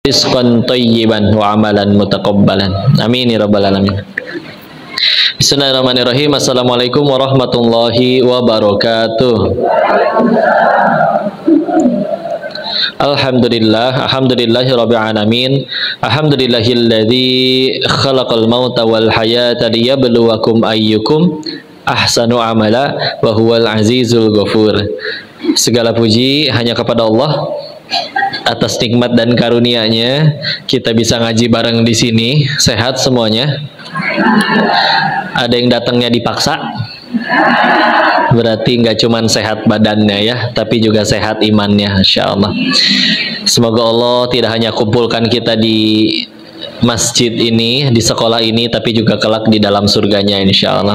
rizqan thayyiban wa amalan mutaqabbalan. Amin ya rabbal alamin. Bismillahirrahmanirrahim. Assalamualaikum warahmatullahi wabarakatuh. Alhamdulillahi rabbil alamin. Alhamdulillahilladzi khalaqal mauta wal hayata liyabluwakum ayyukum ahsanu amala wa huwal azizul ghafur. Segala puji hanya kepada Allah atas nikmat dan karunia-Nya kita bisa ngaji bareng di sini, sehat semuanya. Ada yang datangnya dipaksa, berarti nggak cuman sehat badannya ya, tapi juga sehat imannya, insya Allah. Semoga Allah tidak hanya kumpulkan kita di masjid ini, di sekolah ini, tapi juga kelak di dalam surganya, insya Allah.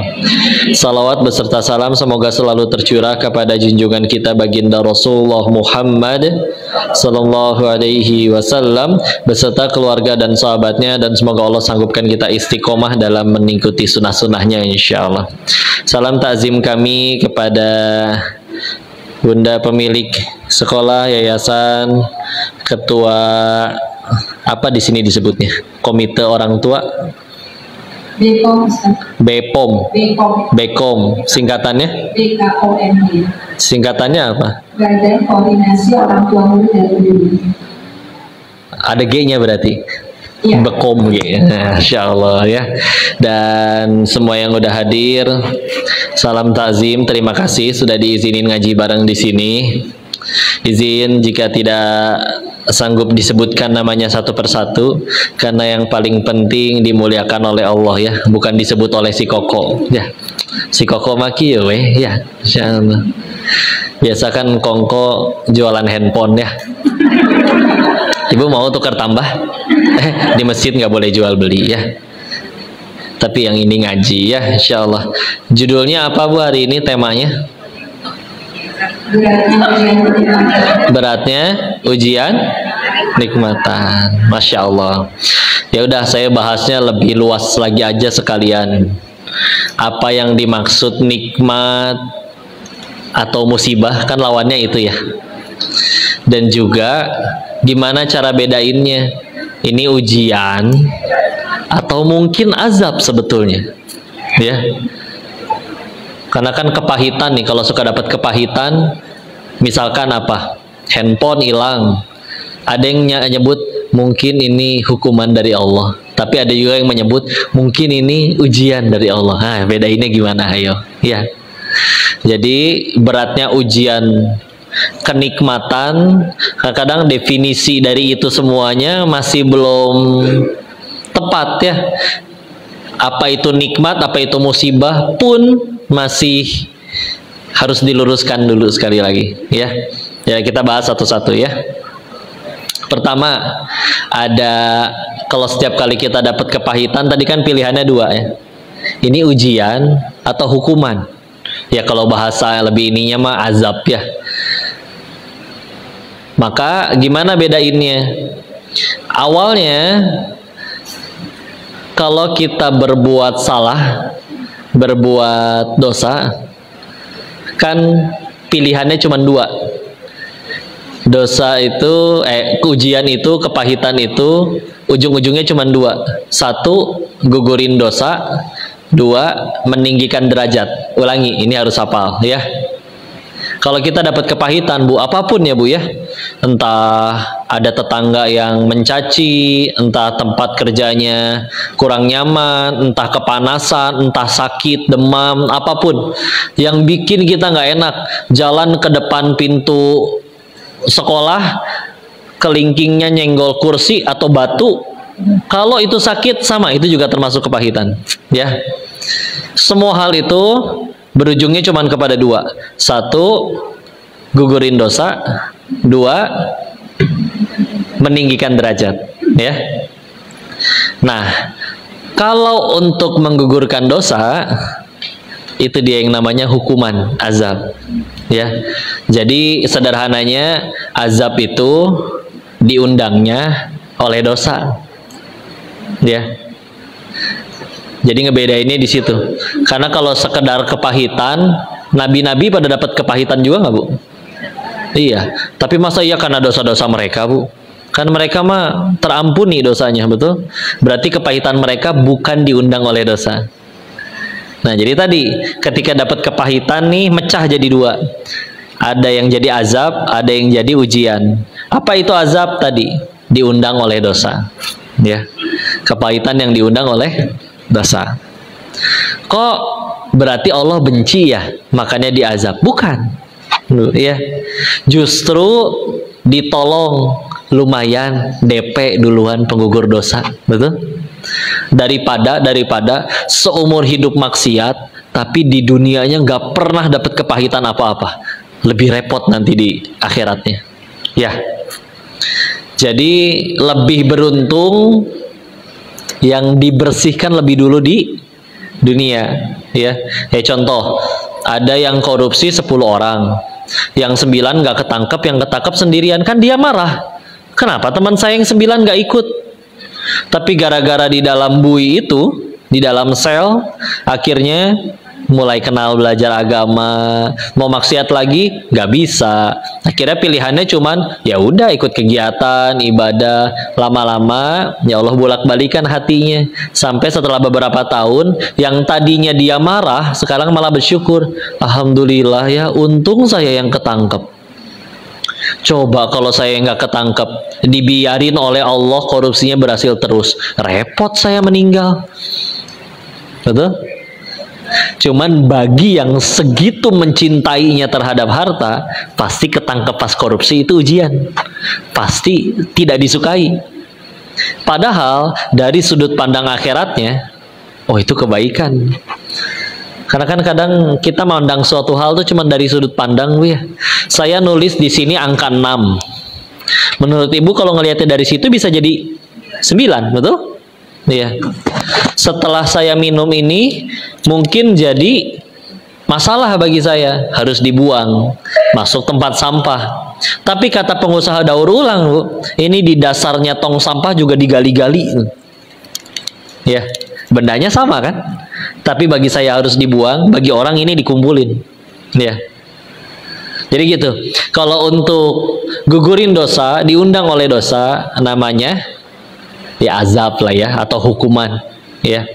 Salawat beserta salam semoga selalu tercurah kepada junjungan kita baginda Rasulullah Muhammad Sallallahu Alaihi Wasallam beserta keluarga dan sahabatnya, dan semoga Allah sanggupkan kita istiqomah dalam mengikuti sunnah-sunnahnya, insya Allah. Salam takzim kami kepada Bunda pemilik sekolah, yayasan, ketua apa di sini disebutnya, komite orang tua, BPOM, BKOM, singkatannya BKOM. Singkatannya apa? Badan Koordinasi Orang Tua Murid dan Guru. Ada G-nya berarti. Ya. BKOM gitu. Masya Allah ya. Dan semua yang udah hadir, salam takzim, terima kasih sudah diizinin ngaji bareng di sini. Izin jika tidak sanggup disebutkan namanya satu persatu, karena yang paling penting dimuliakan oleh Allah ya, bukan disebut oleh si Koko ya. Si Koko maki ya weh ya, insyaallah. Biasa kan Kongko jualan handphone ya. Ibu mau tukar tambah? Di masjid nggak boleh jual beli ya. Tapi yang ini ngaji ya, insyaallah. Judulnya apa Bu hari ini, temanya? Beratnya ujian nikmatan. Masya Allah. Ya udah, saya bahasnya lebih luas lagi aja sekalian. Apa yang dimaksud nikmat atau musibah, kan lawannya itu ya. Dan juga gimana cara bedainnya, ini ujian atau mungkin azab sebetulnya ya. Karena kan kepahitan nih, kalau suka dapat kepahitan, misalkan apa, handphone hilang, ada yang nyebut mungkin ini hukuman dari Allah, tapi ada juga yang menyebut mungkin ini ujian dari Allah. Nah, bedainnya gimana, ayo ya. Jadi beratnya ujian kenikmatan, kadang-kadang definisi dari itu semuanya masih belum tepat ya. Apa itu nikmat, apa itu musibah pun masih harus diluruskan dulu sekali lagi ya. Ya, kita bahas satu-satu ya. Pertama, ada, kalau setiap kali kita dapat kepahitan, tadi kan pilihannya dua ya. Ini ujian atau hukuman. Ya kalau bahasa lebih ininya mah azab ya. Maka gimana bedainnya? Awalnya kalau kita berbuat salah, berbuat dosa, kan pilihannya cuma dua. Dosa itu, ujian itu, kepahitan itu, ujung-ujungnya cuma dua. Satu, gugurin dosa. Dua, meninggikan derajat. Ulangi, ini harus hafal ya. Kalau kita dapat kepahitan Bu, apapun ya Bu ya, entah ada tetangga yang mencaci, entah tempat kerjanya kurang nyaman, entah kepanasan, entah sakit, demam, apapun yang bikin kita nggak enak, jalan ke depan pintu sekolah, kelingkingnya nyenggol kursi atau batu, kalau itu sakit sama, itu juga termasuk kepahitan ya. Semua hal itu berujungnya cuma kepada dua. Satu, gugurin dosa. Dua, meninggikan derajat ya. Nah, kalau untuk menggugurkan dosa, itu dia yang namanya hukuman, azab ya. Jadi sederhananya, azab itu diundangnya oleh dosa ya. Jadi ngebedainnya di situ. Karena kalau sekedar kepahitan, nabi-nabi pada dapat kepahitan juga nggak Bu? Iya. Tapi masa iya karena dosa-dosa mereka Bu? Kan mereka mah terampuni dosanya, betul? Berarti kepahitan mereka bukan diundang oleh dosa. Nah, jadi tadi ketika dapat kepahitan nih mecah jadi dua. Ada yang jadi azab, ada yang jadi ujian. Apa itu azab tadi? Diundang oleh dosa. Ya. Kepahitan yang diundang oleh dosa. Kok berarti Allah benci ya, makanya diazab? Bukan. Ya. Justru ditolong, lumayan DP duluan penggugur dosa, betul? Daripada seumur hidup maksiat tapi di dunianya nggak pernah dapat kepahitan apa-apa, lebih repot nanti di akhiratnya. Ya, jadi lebih beruntung yang dibersihkan lebih dulu di dunia. Ya, contoh, ada yang korupsi 10 orang, yang 9 nggak ketangkep, yang ketangkep sendirian, kan dia marah. Kenapa teman saya yang 9 nggak ikut? Tapi gara-gara di dalam bui itu, di dalam sel, akhirnya mulai kenal belajar agama, mau maksiat lagi nggak bisa. Akhirnya pilihannya cuman ya udah ikut kegiatan ibadah. Lama-lama ya Allah bolak-balikan hatinya, sampai setelah beberapa tahun yang tadinya dia marah sekarang malah bersyukur, alhamdulillah ya, untung saya yang ketangkep. Coba kalau saya nggak ketangkep, dibiarin oleh Allah korupsinya berhasil terus, repot saya meninggal. Betul? Cuman bagi yang segitu mencintainya terhadap harta, pasti ketangkep pas korupsi itu ujian, pasti tidak disukai. Padahal dari sudut pandang akhiratnya, oh itu kebaikan. Karena kan kadang kita memandang suatu hal tuh cuma dari sudut pandang, ya. Saya nulis di sini angka 6. Menurut ibu kalau ngelihatnya dari situ bisa jadi 9, betul? Iya. Setelah saya minum ini mungkin jadi masalah bagi saya, harus dibuang, masuk tempat sampah. Tapi kata pengusaha daur ulang, Bu, ini di dasarnya tong sampah juga digali-gali. Ya, bendanya sama kan? Tapi bagi saya harus dibuang, bagi orang ini dikumpulin. Ya. Jadi gitu. Kalau untuk gugurin dosa, diundang oleh dosa, namanya ya azab lah ya, atau hukuman, ya.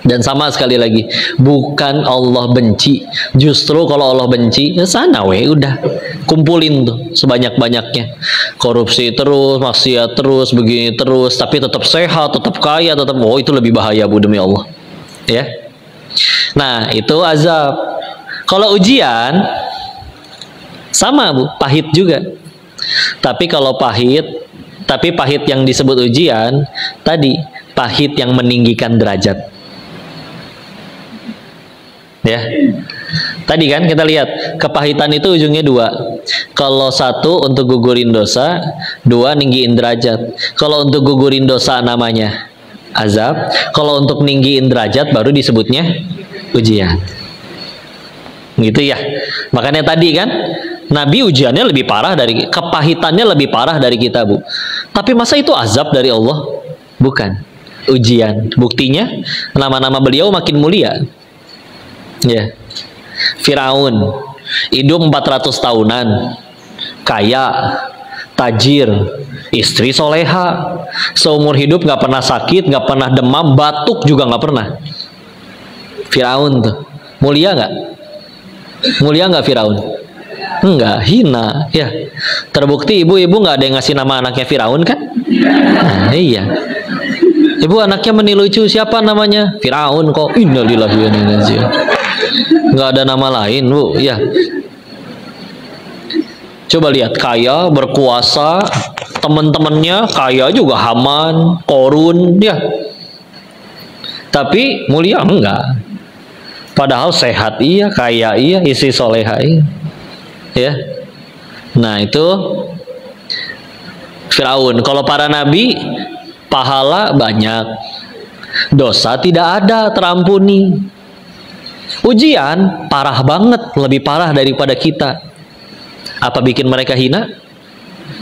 Dan sama sekali lagi, bukan Allah benci. Justru kalau Allah benci, ya sana udah kumpulin tuh sebanyak-banyaknya. Korupsi terus, maksiat terus, begini terus, tapi tetap sehat, tetap kaya, tetap, oh itu lebih bahaya, Bu, demi Allah. Ya. Nah, itu azab. Kalau ujian sama, Bu, pahit juga. Tapi kalau pahit yang disebut ujian tadi, pahit yang meninggikan derajat. Ya. Tadi kan kita lihat kepahitan itu ujungnya dua. Kalau satu untuk gugurin dosa, dua ninggiin derajat. Kalau untuk gugurin dosa namanya azab, kalau untuk ninggiin derajat baru disebutnya ujian. Gitu ya. Makanya tadi kan Nabi ujiannya lebih parah dari, kepahitannya lebih parah dari kita, Bu. Tapi masa itu azab dari Allah? Bukan. Ujian. Buktinya nama-nama beliau makin mulia. Ya. Firaun hidup 400 tahunan, kaya, tajir, istri soleha, seumur hidup nggak pernah sakit, nggak pernah demam, batuk juga nggak pernah. Firaun tuh mulia nggak? Mulia nggak Firaun? Enggak, hina. Ya, terbukti ibu-ibu nggak ada yang ngasih nama anaknya Firaun kan? Nah, iya. Ibu anaknya menilucu, siapa namanya? Firaun kok. Innalillahi wa inna ilaihi raji'un. Nggak ada nama lain, Bu. Ya. Coba lihat, kaya, berkuasa, teman-temannya kaya juga, Haman, Korun, ya. Tapi mulia enggak. Padahal sehat iya, kaya iya, istri soleha iya. Ya. Nah, itu Firaun. Kalau para nabi, pahala banyak, dosa tidak ada, terampuni. Ujian parah banget, lebih parah daripada kita. Apa bikin mereka hina?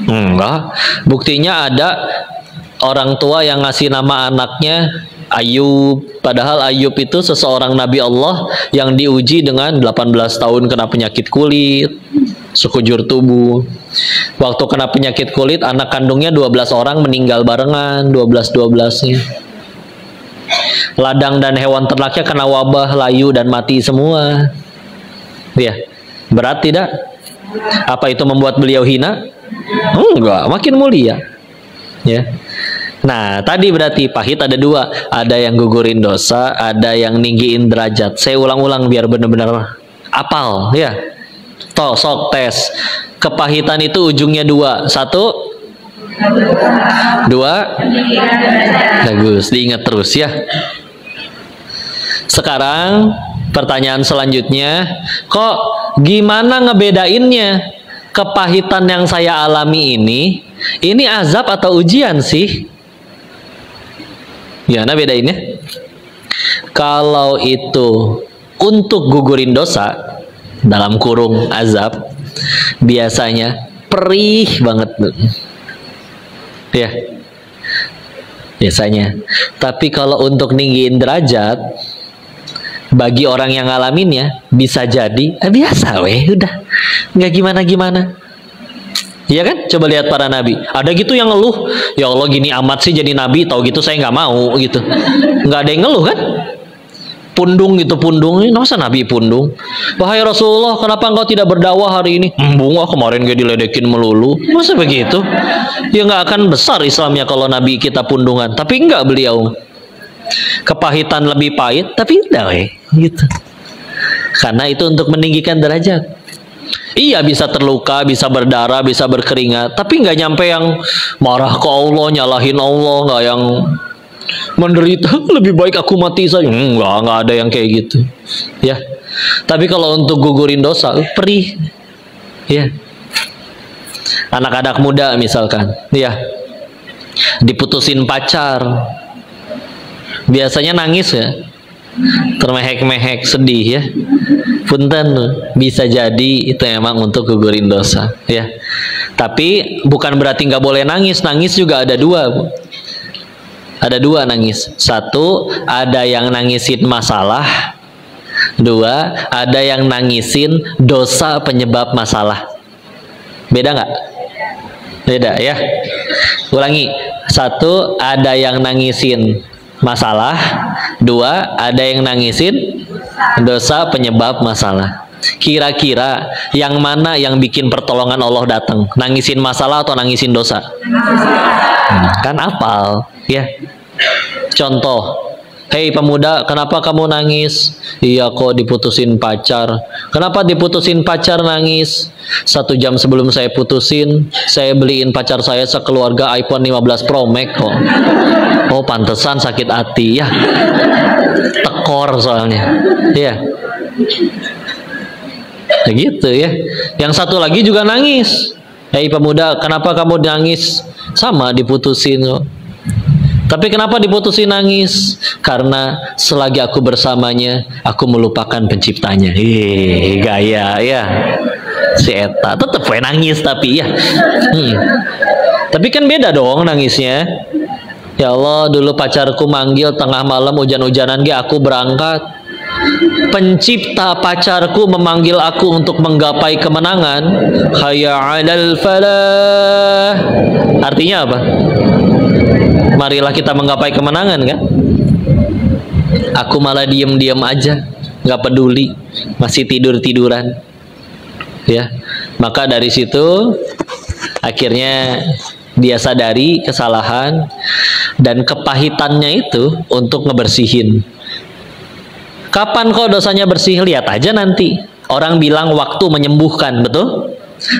Enggak. Buktinya ada orang tua yang ngasih nama anaknya Ayub. Padahal Ayub itu seseorang Nabi Allah yang diuji dengan 18 tahun kena penyakit kulit. sekujur tubuh. Waktu kena penyakit kulit, anak kandungnya 12 orang meninggal barengan, 12-12-nya. Ladang dan hewan ternaknya kena wabah, layu dan mati semua. Ya, berat tidak? Apa itu membuat beliau hina? Enggak, makin mulia. Ya. Nah, tadi berarti pahit ada dua. Ada yang gugurin dosa, ada yang ninggiin derajat. Saya ulang-ulang biar benar-benar apal, ya. Sok tes. Kepahitan itu ujungnya dua. Satu, dua. Bagus, diingat terus ya. Sekarang pertanyaan selanjutnya, kok gimana ngebedainnya? Kepahitan yang saya alami ini azab atau ujian sih? Gimana bedainnya? Kalau itu untuk gugurin dosa, dalam kurung azab, biasanya perih banget, ya, biasanya. Tapi kalau untuk ninggiin derajat, bagi orang yang ngalaminnya bisa jadi biasa weh, udah nggak gimana-gimana. Iya kan? Coba lihat para nabi. Ada gitu yang ngeluh, ya Allah gini amat sih jadi nabi, tahu gitu saya nggak mau gitu. Nggak ada yang ngeluh kan? Pundung gitu, pundung. Masa nabi pundung? Wahai Rasulullah, kenapa engkau tidak berdakwah hari ini? Bunga kemarin gak diledekin melulu. Masa begitu? Ya nggak akan besar Islamnya kalau nabi kita pundungan. Tapi enggak, beliau kepahitan lebih pahit, tapi udah weh gitu. Karena itu untuk meninggikan derajat. Iya, bisa terluka, bisa berdarah, bisa berkeringat, tapi nggak nyampe yang marah ke Allah, nyalahin Allah, nggak yang menderita lebih baik aku mati saja. Nggak ada yang kayak gitu, ya. Tapi kalau untuk gugurin dosa, perih, ya. Anak-anak muda misalkan, ya, diputusin pacar, biasanya nangis ya, termehek-mehek, sedih ya. Punten, bisa jadi itu emang untuk gugurin dosa, ya. Tapi bukan berarti nggak boleh nangis. Nangis juga ada dua, Bu. Ada dua nangis. Satu, ada yang nangisin masalah. Dua, ada yang nangisin dosa penyebab masalah. Beda nggak? Beda ya. Ulangi. Satu, ada yang nangisin masalah. Dua, ada yang nangisin dosa penyebab masalah. Kira-kira yang mana yang bikin pertolongan Allah datang? Nangisin masalah atau nangisin dosa? Kan apal, ya. Contoh, hei pemuda, kenapa kamu nangis? Iya kok diputusin pacar. Kenapa diputusin pacar nangis? 1 jam sebelum saya putusin, saya beliin pacar saya sekeluarga iPhone 15 Pro Max kok. Oh pantesan sakit hati ya. Tekor soalnya, ya. Begitu ya. Yang satu lagi juga nangis. Hei pemuda, kenapa kamu nangis? Sama diputusin kok. Tapi kenapa diputusin nangis? Karena selagi aku bersamanya, aku melupakan penciptanya. Gaya ya. Si Eta tetep nangis tapi ya. Tapi kan beda dong nangisnya. Ya Allah, dulu pacarku manggil tengah malam hujan-hujanan aku berangkat. Pencipta pacarku memanggil aku untuk menggapai kemenangan. Hayya 'alal falah. Artinya apa? Marilah kita menggapai kemenangan kan? Aku malah diem-diem aja, nggak peduli, masih tidur-tiduran. Ya, maka dari situ akhirnya dia sadari kesalahan dan kepahitannya itu untuk ngebersihin. Kapan kok dosanya bersih? Lihat aja nanti. Orang bilang waktu menyembuhkan, betul?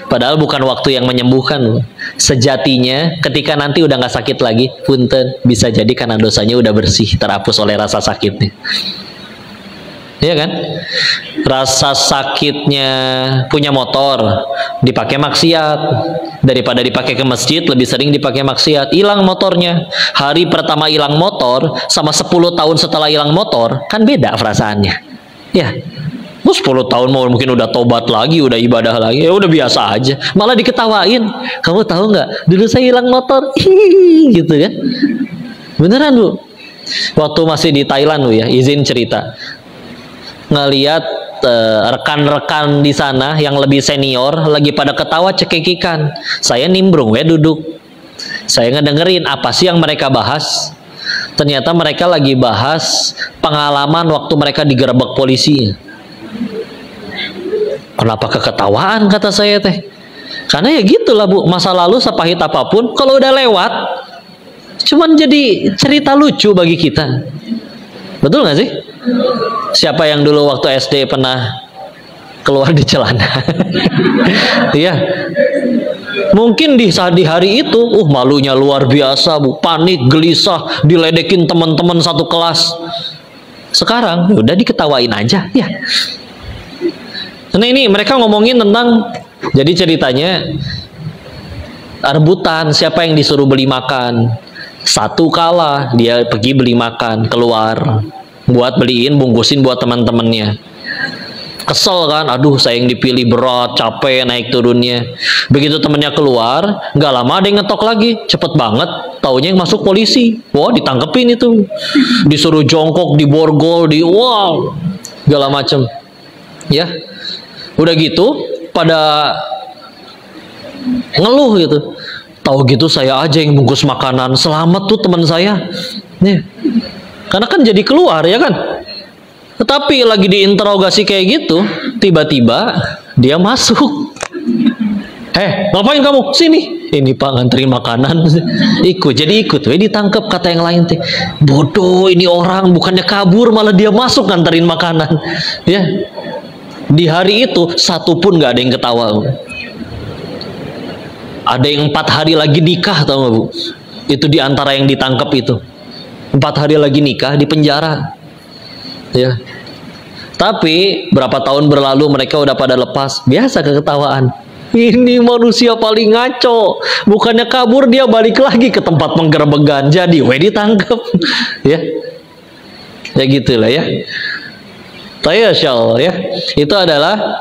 Padahal bukan waktu yang menyembuhkan. Sejatinya ketika nanti udah nggak sakit lagi, punten, bisa jadi karena dosanya udah bersih, terhapus oleh rasa sakitnya. Iya kan? Rasa sakitnya punya motor dipakai maksiat, daripada dipakai ke masjid lebih sering dipakai maksiat. Hilang motornya. Hari pertama hilang motor sama 10 tahun setelah hilang motor kan beda perasaannya. Ya. 10 tahun mau mungkin udah tobat lagi, udah ibadah lagi, ya udah biasa aja. Malah diketawain. Kamu tahu nggak? Dulu saya hilang motor, gitu kan? Beneran Bu. Waktu masih di Thailand Bu ya, izin cerita. Ngeliat rekan-rekan di sana yang lebih senior lagi pada ketawa cekikikan. Saya nimbrung duduk. Saya ngedengerin apa sih yang mereka bahas. Ternyata mereka lagi bahas pengalaman waktu mereka digerebek polisi. Kenapa keketawaan, kata saya teh? Karena ya gitulah Bu, masa lalu sepahit apapun kalau udah lewat cuman jadi cerita lucu bagi kita. Betul nggak sih? Siapa yang dulu waktu SD pernah keluar di celana? Iya. Mungkin di hari itu, malunya luar biasa Bu, panik, gelisah, diledekin teman-teman satu kelas. Sekarang udah diketawain aja, ya. Nah ini mereka ngomongin tentang, jadi ceritanya rebutan siapa yang disuruh beli makan. Satu kalah dia pergi beli makan keluar buat beliin bungkusin buat teman-temannya. Kesel kan, aduh saya yang dipilih berat, capek naik turunnya. Begitu temennya keluar, nggak lama ada yang ngetok lagi, cepet banget. Taunya yang masuk polisi, wah ditangkepin itu, disuruh jongkok, diborgol, segala macem. Ya, udah gitu pada ngeluh gitu. Tahu gitu saya aja yang bungkus makanan, selamat tuh teman saya. Nih, karena kan jadi keluar ya kan. Tetapi lagi diinterogasi kayak gitu, tiba-tiba dia masuk. Ngapain kamu? Sini. Ini Pak nganterin makanan. Ikut, jadi ikut. Ditangkap kata yang lain. Bodoh ini orang, bukannya kabur malah dia masuk nganterin makanan. Ya. Di hari itu satu pun nggak ada yang ketawa. Ada yang 4 hari lagi nikah, tahu nggak Bu? Itu di antara yang ditangkap itu. 4 hari lagi nikah di penjara. Ya. Tapi berapa tahun berlalu mereka udah pada lepas, biasa keketawaan. Ini manusia paling ngaco, bukannya kabur dia balik lagi ke tempat penggerbegan, jadi ditangkap. Ya, ya gitulah ya. Tayyashal ya. Itu adalah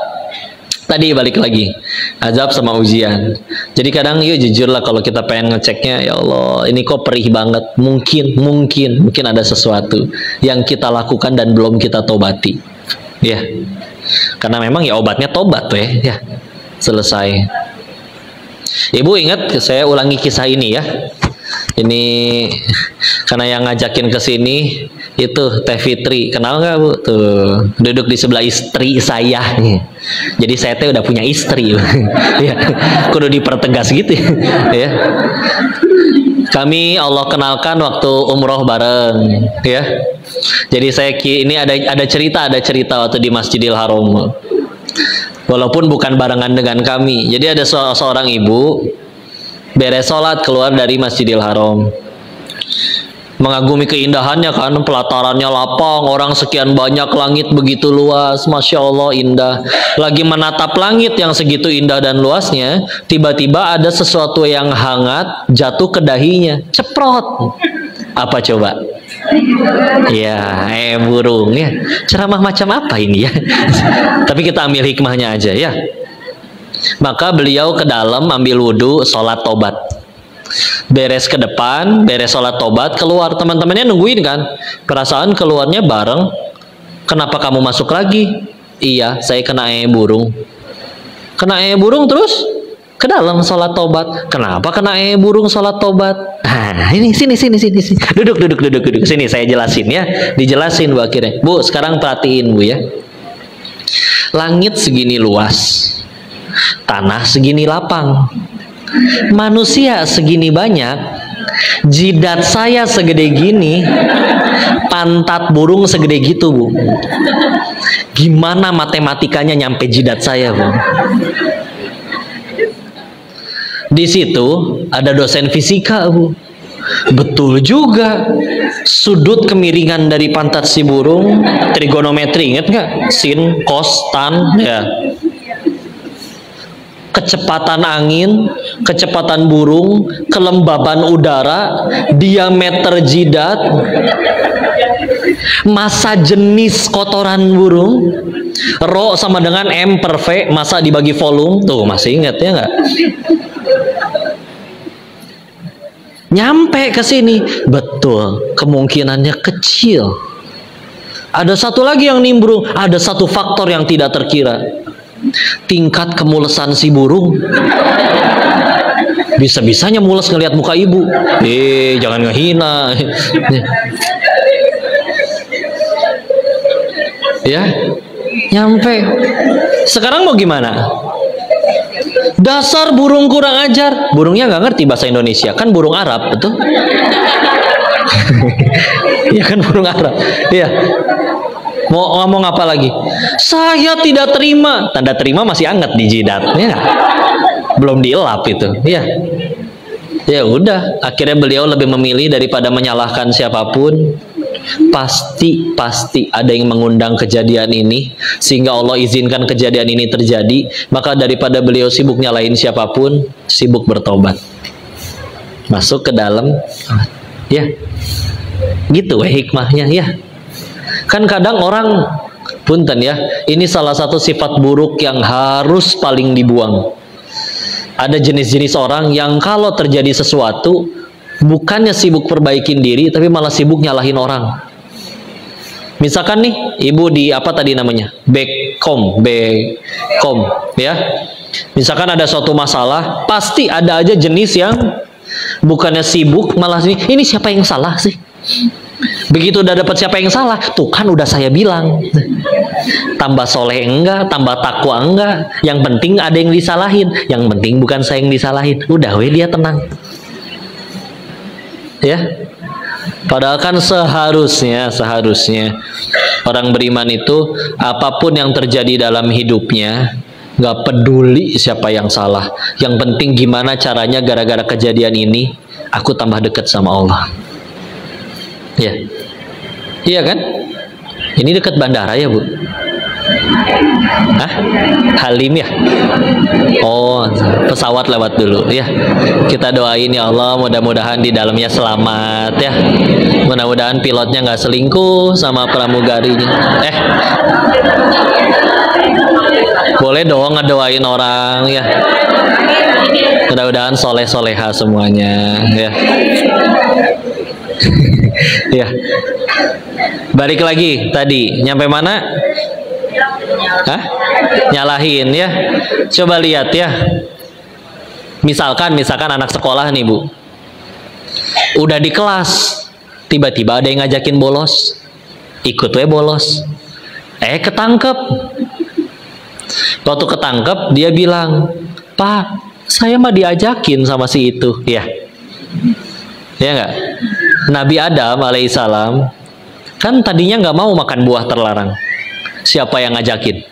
tadi balik lagi azab sama ujian. Jadi kadang yuk jujurlah kalau kita pengen ngeceknya, ya Allah ini kok perih banget, mungkin ada sesuatu yang kita lakukan dan belum kita tobati, ya. Karena memang ya obatnya tobat ya. Selesai. Ibu ingat, saya ulangi kisah ini ya. Ini karena yang ngajakin ke sini itu Teh Fitri, kenal nggak Bu? Tuh duduk di sebelah istri saya. Jadi saya teh udah punya istri. Ya, kudu dipertegas gitu ya. Kami Allah kenalkan waktu umroh bareng ya. Jadi saya ini ada cerita waktu di Masjidil Haram. Walaupun bukan barengan dengan kami. Jadi ada seorang ibu beres sholat keluar dari Masjidil Haram, mengagumi keindahannya kan, pelatarannya lapang, orang sekian banyak, langit begitu luas, Masya Allah indah. Lagi menatap langit yang segitu indah dan luasnya, tiba-tiba ada sesuatu yang hangat jatuh ke dahinya, ceprot. Apa coba? Ya, burung ya. Ceramah macam apa ini ya? Tapi kita ambil hikmahnya aja ya. Maka beliau ke dalam ambil wudhu, sholat tobat. Beres ke depan, beres sholat tobat, keluar. Teman-temannya nungguin kan. Perasaan keluarnya bareng. Kenapa kamu masuk lagi? Iya, saya kena burung. Kena burung terus ke dalam sholat tobat. Kenapa kena burung sholat tobat? Nah, ini sini. Duduk. Sini saya jelasin ya. Dijelasin Bu akhirnya. Bu, sekarang perhatiin Bu ya. Langit segini luas, tanah segini lapang, manusia segini banyak, jidat saya segede gini, pantat burung segede gitu Bu. Gimana matematikanya nyampe jidat saya Bu? Di situ ada dosen fisika Bu. Betul juga, sudut kemiringan dari pantat si burung, trigonometri ingat nggak? Sin, cos, tan, ya. Kecepatan angin, kecepatan burung, kelembaban udara, diameter jidat, massa jenis kotoran burung, rho sama dengan M per V, massa dibagi volume, tuh masih ingat ya nggak? Nyampe ke sini, betul, kemungkinannya kecil. Ada satu lagi yang nimbrung, ada satu faktor yang tidak terkira. Tingkat kemulesan si burung. Bisa-bisanya mules ngelihat muka ibu. Jangan ngehina. Ya, nyampe. Sekarang mau gimana? Dasar burung kurang ajar. Burungnya nggak ngerti bahasa Indonesia, kan burung Arab, betul? Ya kan burung Arab. Iya. Mau ngomong apa lagi? Saya tidak terima. Tanda terima masih anget di jidat, ya. Belum dielap itu. Ya. Ya udah, akhirnya beliau lebih memilih daripada menyalahkan siapapun. Pasti ada yang mengundang kejadian ini sehingga Allah izinkan kejadian ini terjadi. Maka daripada beliau sibuk nyalahin siapapun, sibuk bertobat, masuk ke dalam. Ya, gitu hikmahnya. Ya, kan kadang orang, punten ya, ini salah satu sifat buruk yang harus paling dibuang. Ada jenis-jenis orang yang kalau terjadi sesuatu, bukannya sibuk perbaikin diri, tapi malah sibuk nyalahin orang. Misalkan nih, ibu di apa tadi namanya? Bekom, ya. Misalkan ada suatu masalah, pasti ada aja jenis yang bukannya sibuk, malah ini siapa yang salah sih? Begitu udah dapat siapa yang salah, tuh kan udah saya bilang. Tambah soleh enggak, tambah takwa enggak. Yang penting ada yang disalahin. Yang penting bukan saya yang disalahin. Udah dia tenang. Ya, padahal kan seharusnya orang beriman itu apapun yang terjadi dalam hidupnya nggak peduli siapa yang salah, yang penting gimana caranya gara-gara kejadian ini aku tambah dekat sama Allah. Ya, iya kan? Ini dekat bandara ya, Bu? Hah? Halim ya? Oh, pesawat lewat dulu ya. Kita doain ya Allah, mudah-mudahan di dalamnya selamat ya. Mudah-mudahan pilotnya nggak selingkuh sama pramugarinya. Boleh dong ngedoain orang ya. Mudah-mudahan soleh-soleha semuanya ya. Ya. Balik lagi tadi, nyampe mana? Hah? Nyalahin ya. Coba lihat ya. Misalkan anak sekolah nih, Bu. Udah di kelas, tiba-tiba ada yang ngajakin bolos. Ikut we bolos. Ketangkep. Waktu ketangkep dia bilang, "Pak, saya mah diajakin sama si itu." Ya. Ya enggak? Nabi Adam alaihissalam kan tadinya nggak mau makan buah terlarang. Siapa yang ngajakin?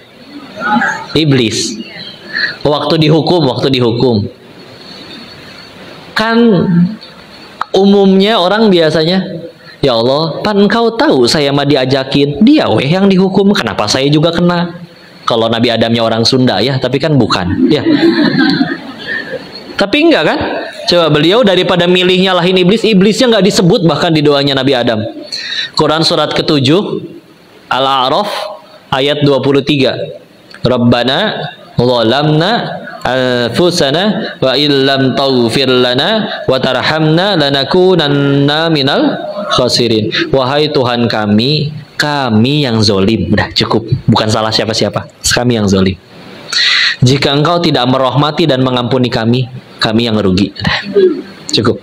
Iblis. Waktu dihukum. Kan umumnya orang biasanya, ya Allah, pan engkau tahu saya mah diajakin, dia yang dihukum, kenapa saya juga kena? Kalau Nabi Adamnya orang Sunda ya, tapi kan bukan. Ya. Tapi enggak kan? Coba beliau daripada milih nyalahin iblisnya nggak disebut bahkan di doanya Nabi Adam. Quran surat ke-7 Al-A'raf ayat 23. Rabbana zalamna anfusana wa illam taghfir lana wa tarhamna lanakunanna minal khasirin. Wahai Tuhan kami yang zolim. Udah cukup, bukan salah siapa-siapa. Kami yang zolim. Jika engkau tidak merahmati dan mengampuni kami yang rugi. Cukup.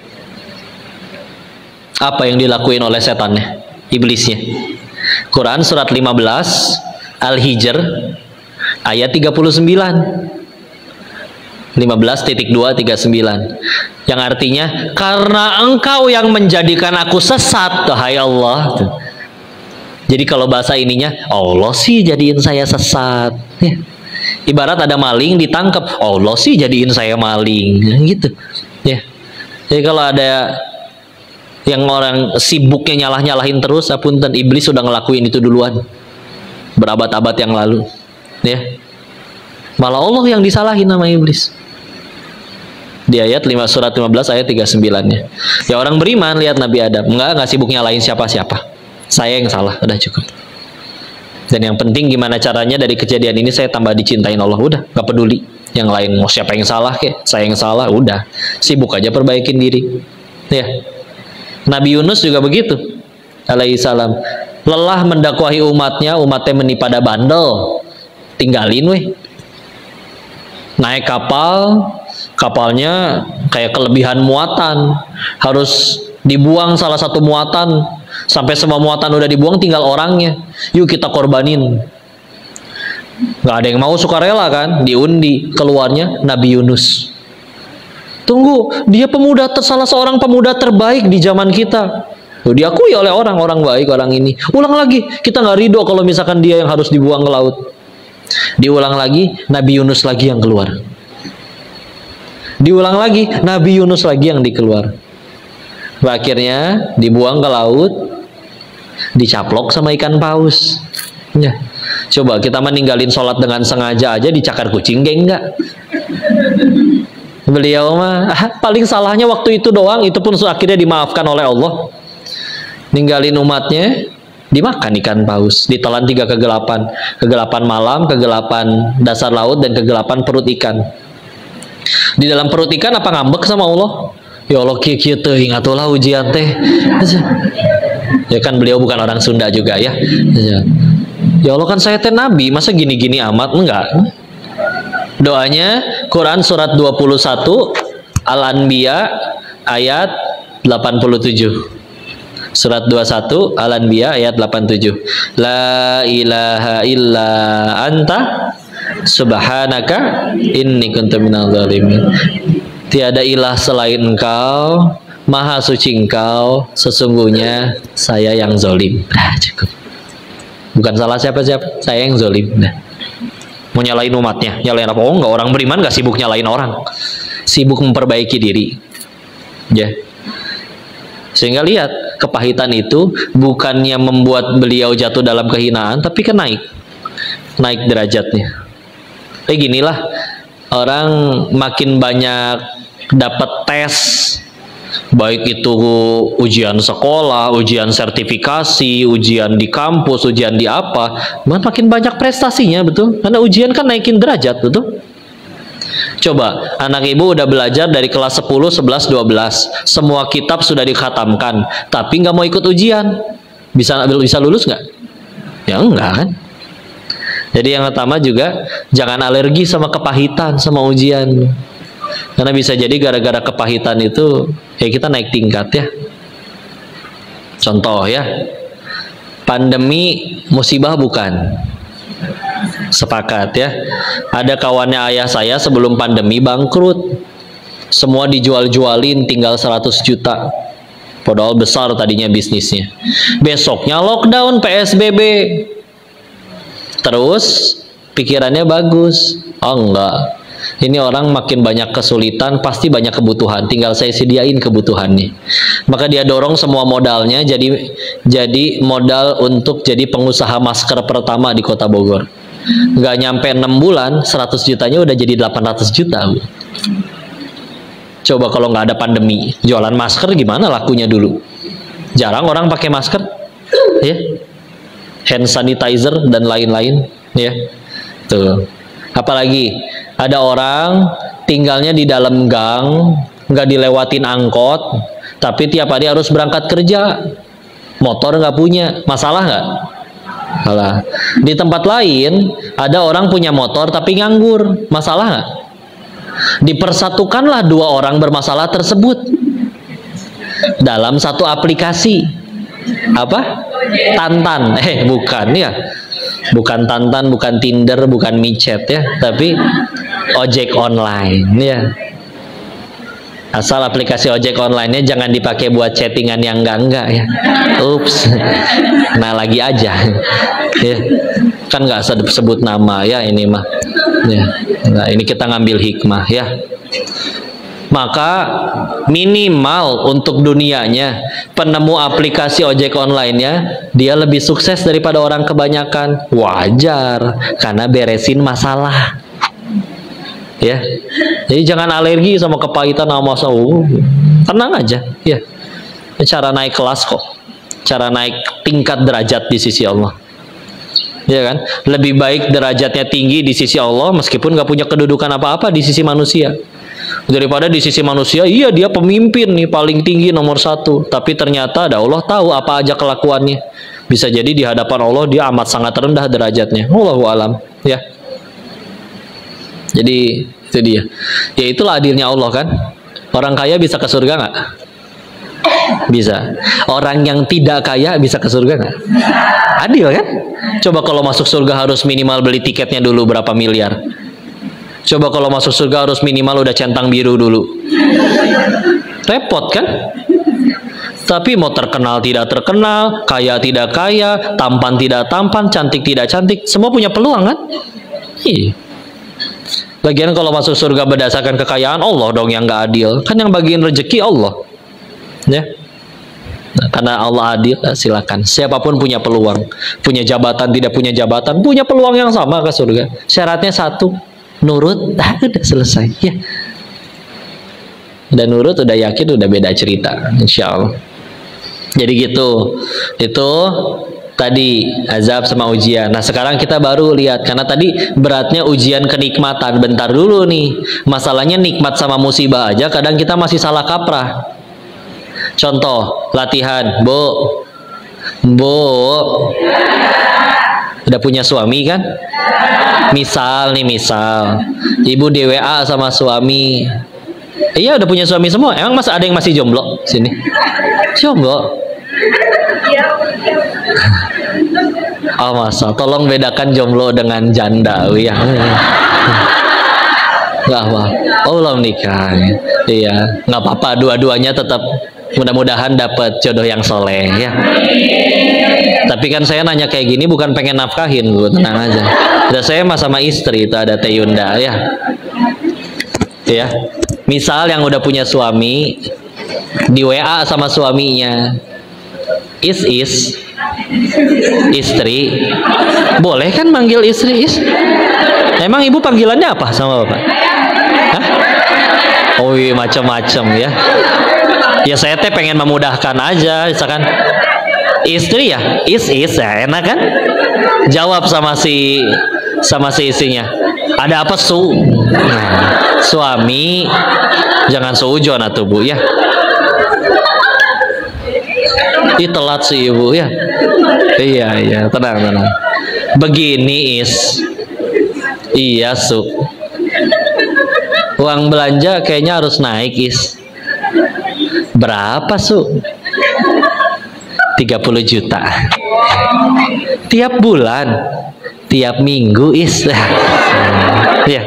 Apa yang dilakuin oleh setannya? Iblisnya. Quran surat 15 Al-Hijr ayat 39. 15.239. Yang artinya, karena engkau yang menjadikan aku sesat, hai Allah. Jadi kalau bahasa ininya, Allah sih jadiin saya sesat. Ya. Ibarat ada maling ditangkap, Allah sih jadiin saya maling, gitu. Ya. Jadi kalau ada yang orang sibuknya nyalahin terus, apunten, iblis sudah ngelakuin itu duluan, berabad-abad yang lalu. Ya. Malah Allah yang disalahin sama iblis. Di ayat 5 surat 15 ayat 39-nya. Ya orang beriman lihat Nabi Adam, enggak sibuk nyalahin siapa-siapa. Saya yang salah, udah cukup. Dan yang penting gimana caranya dari kejadian ini saya tambah dicintain Allah, udah, gak peduli yang lain mau siapa yang salah kek, saya yang salah, udah, sibuk aja perbaikin diri. Ya. Nabi Yunus juga begitu alaihissalam. lelah mendakwahi umatnya menipada bandel, tinggalin weh. Naik kapal, kapalnya kayak kelebihan muatan, harus dibuang salah satu muatan, sampai semua muatan udah dibuang, tinggal orangnya. Yuk kita korbanin. Gak ada yang mau sukarela kan? Diundi, keluarnya Nabi Yunus. Tunggu, dia salah seorang pemuda terbaik di zaman kita. Tuh, diakui oleh orang-orang baik orang ini. Ulang lagi, kita nggak ridho kalau misalkan dia yang harus dibuang ke laut. Diulang lagi, Nabi Yunus lagi yang keluar. Diulang lagi, Nabi Yunus lagi yang dikeluar. Akhirnya dibuang ke laut, dicaplok sama ikan paus. Ya. Coba kita meninggalin sholat dengan sengaja aja dicakar kucing, geng enggak? Beliau mah paling salahnya waktu itu doang, itu pun akhirnya dimaafkan oleh Allah. Ninggalin umatnya, dimakan ikan paus, ditelan 3 kegelapan. Kegelapan malam, kegelapan dasar laut, dan kegelapan perut ikan. Di dalam perut ikan apa ngambek sama Allah? Ya Allah, kieu teuing atulah ujian teh. Ya kan beliau bukan orang Sunda juga ya. Ya Allah, kan saya teh nabi, masa gini-gini amat? Enggak. Doanya Quran surat 21 Al-Anbiya ayat 87. Surat 21 Al-Anbiya ayat 87. La ilaha illa anta subhanaka inni kuntu minadz zalimin. Tiada ilah selain Engkau, maha suci Engkau, sesungguhnya saya yang zolim. Nah, cukup. Bukan salah siapa-siapa, saya yang zolim. Nah, mau nyalain umatnya, nyalain apa? Oh enggak, orang beriman gak sibuk nyalain orang, sibuk memperbaiki diri. Ya. Sehingga lihat, kepahitan itu bukannya membuat beliau jatuh dalam kehinaan, tapi kan naik derajatnya. Ginilah orang makin banyak dapat tes, baik itu ujian sekolah, ujian sertifikasi, ujian di kampus, ujian di apa, makin banyak prestasinya, betul? Karena ujian kan naikin derajat, betul? Coba, anak ibu udah belajar dari kelas 10, 11, 12, semua kitab sudah dikhatamkan, tapi nggak mau ikut ujian, bisa lulus nggak? Ya enggak kan? Jadi yang pertama juga jangan alergi sama kepahitan, sama ujian. Karena bisa jadi gara-gara kepahitan itu ya kita naik tingkat ya. Contoh ya, pandemi musibah bukan? Sepakat ya. Ada kawannya ayah saya sebelum pandemi bangkrut, semua dijual-jualin, tinggal 100 juta, padahal besar tadinya bisnisnya. Besoknya lockdown, PSBB, terus pikirannya bagus, oh enggak, ini orang makin banyak kesulitan, pasti banyak kebutuhan, tinggal saya sediain kebutuhannya. Maka dia dorong semua modalnya jadi modal untuk jadi pengusaha masker pertama di Kota Bogor. Nggak nyampe 6 bulan 100 jutanya udah jadi 800 juta. Coba kalau nggak ada pandemi, jualan masker gimana lakunya dulu? Jarang orang pakai masker ya, hand sanitizer dan lain-lain ya. Tuh. Apalagi ada orang tinggalnya di dalam gang, nggak dilewatin angkot, tapi tiap hari harus berangkat kerja, motor nggak punya, masalah nggak? Masalah. Di tempat lain ada orang punya motor tapi nganggur, masalah nggak? Dipersatukanlah 2 orang bermasalah tersebut dalam satu aplikasi. Apa? Tantan. Bukan ya. Bukan Tantan, bukan Tinder, bukan micet ya, tapi ojek online ya. Asal aplikasi ojek online-nya jangan dipakai buat chattingan yang enggak ya. Ups. Nah, lagi aja. Ya. Kan nggak sebut nama ya ini mah. Ya. Nah, ini kita ngambil hikmah ya. Maka minimal untuk dunianya, penemu aplikasi ojek online-nya dia lebih sukses daripada orang kebanyakan. Wajar, karena beresin masalah. Ya, jadi jangan alergi sama kepahitan sama masalah. Tenang aja, ya. Cara naik kelas kok, cara naik tingkat derajat di sisi Allah. Ya kan, lebih baik derajatnya tinggi di sisi Allah meskipun nggak punya kedudukan apa-apa di sisi manusia, daripada di sisi manusia iya dia pemimpin nih paling tinggi nomor 1, tapi ternyata ada Allah tahu apa aja kelakuannya, Bisa jadi di hadapan Allah dia amat sangat rendah derajatnya. Wallahu alam, ya. Jadi itu dia. Ya itulah adilnya Allah kan. Orang kaya bisa ke surga nggak? Bisa. Orang yang tidak kaya bisa ke surga nggak? Adil kan? Coba kalau masuk surga harus minimal beli tiketnya dulu berapa miliar. Coba kalau masuk surga harus minimal udah centang biru dulu. Repot kan? Tapi mau terkenal tidak terkenal, kaya tidak kaya, tampan tidak tampan, cantik tidak cantik, semua punya peluang kan? Iya. Lagian kalau masuk surga berdasarkan kekayaan, Allah dong yang nggak adil. Kan yang bagiin rezeki Allah. Ya. Nah, karena Allah adil, silakan. Siapapun punya peluang. Punya jabatan, tidak punya jabatan, punya peluang yang sama ke surga. Syaratnya satu, nurut, udah selesai. Ya. Udah nurut, udah yakin, udah beda cerita. Insya Allah. Jadi gitu. Itu tadi azab sama ujian. Nah sekarang kita baru lihat, karena tadi beratnya ujian kenikmatan. Bentar dulu nih, masalahnya nikmat sama musibah aja kadang kita masih salah kaprah. Contoh latihan, Bu udah punya suami kan? Misal ibu di WA sama suami, iya udah punya suami semua. Emang masa ada yang masih jomblo sini? Jomblo. Oh masa, tolong bedakan jomblo dengan janda, ya. Nggak apa, oh belum nikah, iya, nggak apa-apa, dua-duanya tetap mudah-mudahan dapat jodoh yang soleh, ya. Tapi kan saya nanya kayak gini bukan pengen nafkahin, Bu, tenang aja. Dan saya sama istri itu ada Teh Yunda, ya. Ya, misal yang udah punya suami di WA sama suaminya, istri, boleh kan manggil istri is? Emang ibu panggilannya apa sama bapak? Hah? Oh iya macam-macam ya. Ya saya teh pengen memudahkan aja, misalkan istri ya, ya enak kan? Jawab sama si istrinya. Ada apa su? Nah, suami jangan seujon atuh Bu ya. Ih telat sih ibu ya. Iya tenang. Begini is. Iya su. Uang belanja kayaknya harus naik is. Berapa su? 30 juta. Tiap bulan, tiap minggu is. Ya.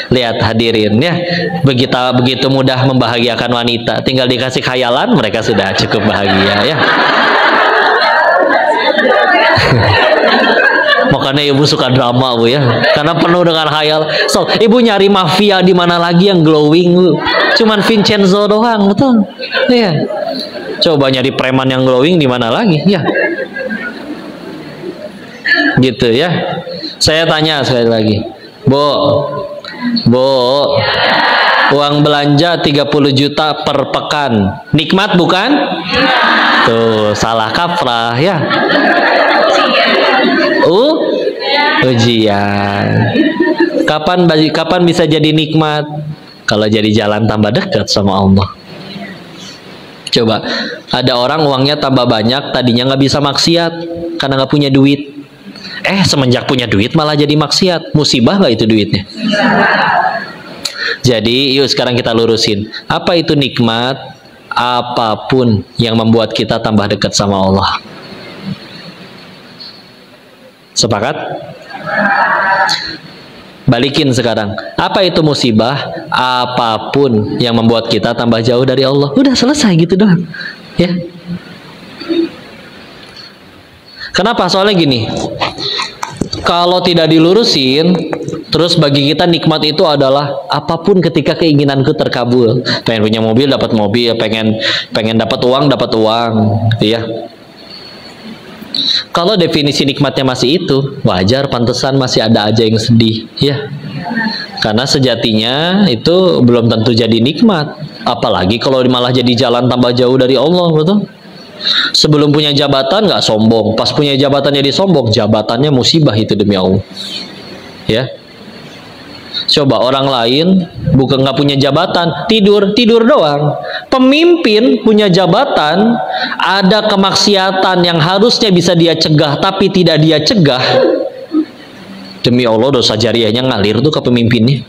Lihat hadirin ya, begitu mudah membahagiakan wanita, tinggal dikasih khayalan mereka sudah cukup bahagia ya. Makanya ibu suka drama Bu ya, karena penuh dengan khayal. So ibu nyari mafia di mana lagi yang glowing Bu? Cuman Vincenzo doang, betul? Iya. Coba nyari preman yang glowing di mana lagi ya? Gitu ya. Saya tanya sekali lagi, Bu, uang belanja 30 juta per pekan, nikmat bukan? Tuh, salah kaprah ya. Ujian. Kapan bisa jadi nikmat? Kalau jadi jalan tambah dekat sama Allah. Coba, ada orang uangnya tambah banyak, tadinya nggak bisa maksiat karena nggak punya duit. Semenjak punya duit malah jadi maksiat. Musibah nggak itu duitnya? Jadi yuk sekarang kita lurusin. Apa itu nikmat? Apapun yang membuat kita tambah dekat sama Allah. Sepakat? Balikin sekarang. Apa itu musibah? Apapun yang membuat kita tambah jauh dari Allah. Udah selesai gitu doang. Ya. Kenapa? Soalnya gini, kalau tidak dilurusin, terus bagi kita nikmat itu adalah apapun ketika keinginanku terkabul. Pengen punya mobil, dapat mobil. Pengen dapat uang, gitu ya. Kalau definisi nikmatnya masih itu, wajar, pantesan masih ada aja yang sedih, ya. Karena sejatinya itu belum tentu jadi nikmat. Apalagi kalau malah jadi jalan tambah jauh dari Allah, betul? Sebelum punya jabatan nggak sombong, pas punya jabatan jadi sombong, jabatannya musibah itu demi Allah, ya. Coba orang lain bukan nggak punya jabatan, tidur doang. Pemimpin punya jabatan, ada kemaksiatan yang harusnya bisa dia cegah tapi tidak dia cegah. Demi Allah dosa jariahnya ngalir tuh ke pemimpinnya.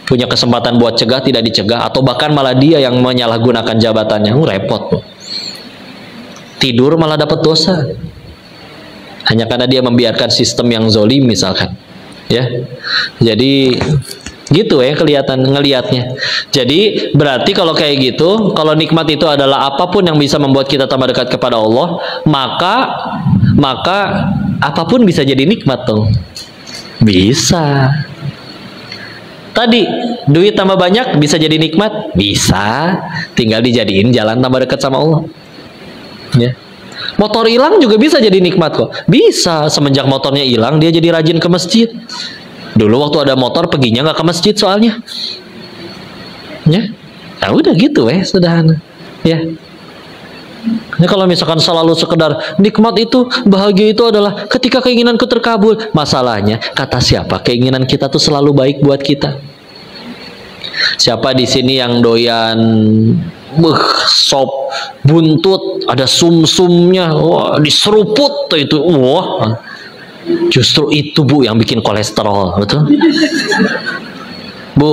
Punya kesempatan buat cegah tidak dicegah, atau bahkan malah dia yang menyalahgunakan jabatannya. Repot tuh. Tidur malah dapat dosa. Hanya karena dia membiarkan sistem yang zolim misalkan. Ya, jadi gitu ya kelihatan ngelihatnya. Jadi berarti kalau kayak gitu, kalau nikmat itu adalah apapun yang bisa membuat kita tambah dekat kepada Allah, maka apapun bisa jadi nikmat tuh. Bisa. Tadi duit tambah banyak bisa jadi nikmat, bisa. Tinggal dijadiin jalan tambah dekat sama Allah. Ya. Motor hilang juga bisa jadi nikmat kok. Bisa, semenjak motornya hilang dia jadi rajin ke masjid. Dulu waktu ada motor perginya nggak ke masjid soalnya. Ya, nah udah gitu sederhana. Ya. Ini kalau misalkan selalu sekedar nikmat itu, bahagia itu adalah ketika keinginanku terkabul. Masalahnya, kata siapa keinginan kita tuh selalu baik buat kita? Siapa di sini yang doyan sop buntut ada sumsumnya, wah diseruput tuh itu, wah justru itu Bu yang bikin kolesterol, betul Bu?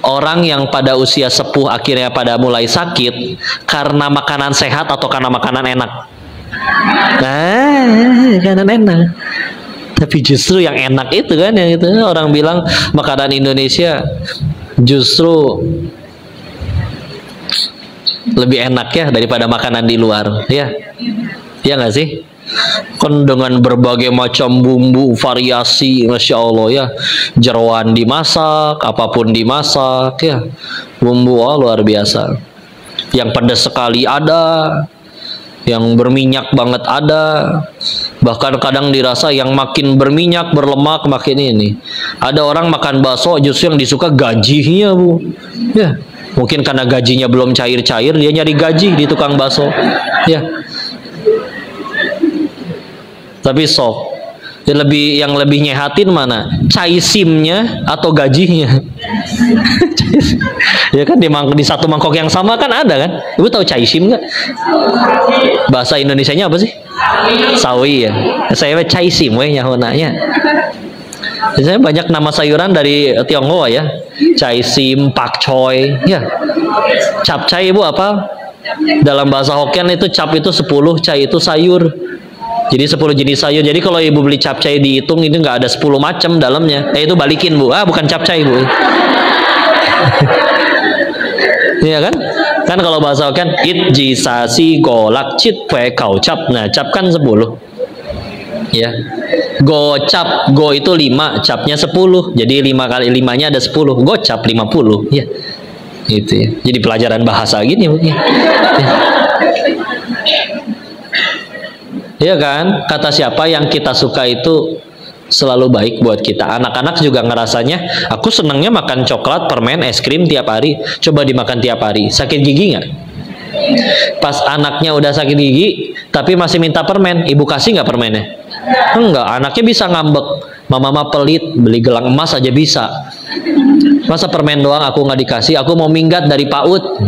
Orang yang pada usia sepuh akhirnya pada mulai sakit karena makanan sehat atau karena makanan enak? Nah, makanan enak. Tapi justru yang enak itu kan, yang itu orang bilang makanan Indonesia justru lebih enak ya daripada makanan di luar, ya nggak sih? Kan dengan berbagai macam bumbu variasi, masya Allah ya, jeroan dimasak, apapun dimasak ya, bumbu luar biasa. Yang pedas sekali ada, yang berminyak banget ada, bahkan kadang dirasa yang makin berminyak berlemak makin ini. Ada orang makan bakso justru yang disuka gajinya Bu, ya. Mungkin karena gajinya belum cair-cair, dia nyari gaji di tukang bakso. Ya. Tapi yang lebih nyehatin mana? Caisimnya atau gajinya? Ya kan di satu mangkok yang sama kan ada kan? Ibu tahu caisim nggak? Bahasa Indonesianya apa sih? Sawi ya. Saya caisim nyahonanya. Biasanya banyak nama sayuran dari Tionghoa ya. Caisim, pakcoy, ya. Capcay Ibu apa? Dalam bahasa Hokkien itu cap itu 10, cai itu sayur. Jadi 10 jenis sayur. Jadi kalau Ibu beli capcay dihitung ini nggak ada 10 macam dalamnya. Itu balikin Bu. Bukan capcay Bu. Iya kan? Kan kalau bahasa Hokkien itji sasi golak cit pue kau cap. Nah, cap kan 10. Ya. Gocap, go itu 5, capnya 10. Jadi 5 kali 5-nya ada 10. Gocap 50. Ya. Gitu ya. Jadi pelajaran bahasa gini Bu. Ya. Ya kan? Kata siapa yang kita suka itu selalu baik buat kita. Anak-anak juga ngerasanya, aku senangnya makan coklat, permen, es krim tiap hari. Coba dimakan tiap hari. Sakit gigi nggak? Pas anaknya udah sakit gigi, tapi masih minta permen, ibu kasih nggak permennya? Enggak, anaknya bisa ngambek. Mama pelit, beli gelang emas aja bisa. Masa permen doang aku nggak dikasih? Aku mau minggat dari PAUD.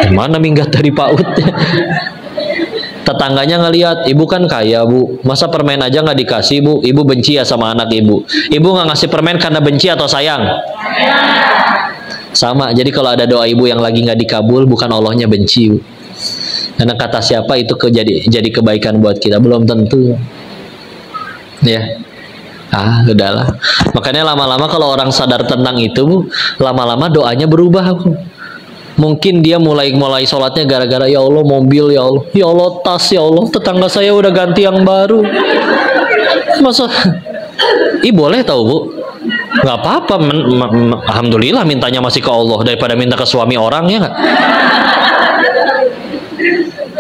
Gimana minggat dari PAUD? Tetangganya ngelihat, ibu kan kaya Bu, masa permen aja nggak dikasih Bu? Ibu benci ya sama anak ibu. Ibu nggak ngasih permen karena benci atau sayang? Sama. Jadi kalau ada doa ibu yang lagi nggak dikabul, bukan Allahnya benci Bu. Karena kata siapa itu jadi kebaikan buat kita, belum tentu. Ya. Udahlah. Makanya lama-lama kalau orang sadar tentang itu Bu, lama-lama doanya berubah Bu. Mungkin dia mulai sholatnya gara-gara ya Allah mobil, ya Allah tas, ya Allah tetangga saya udah ganti yang baru. Masa boleh tahu Bu? Nggak apa-apa, alhamdulillah mintanya masih ke Allah daripada minta ke suami orang, ya nggak?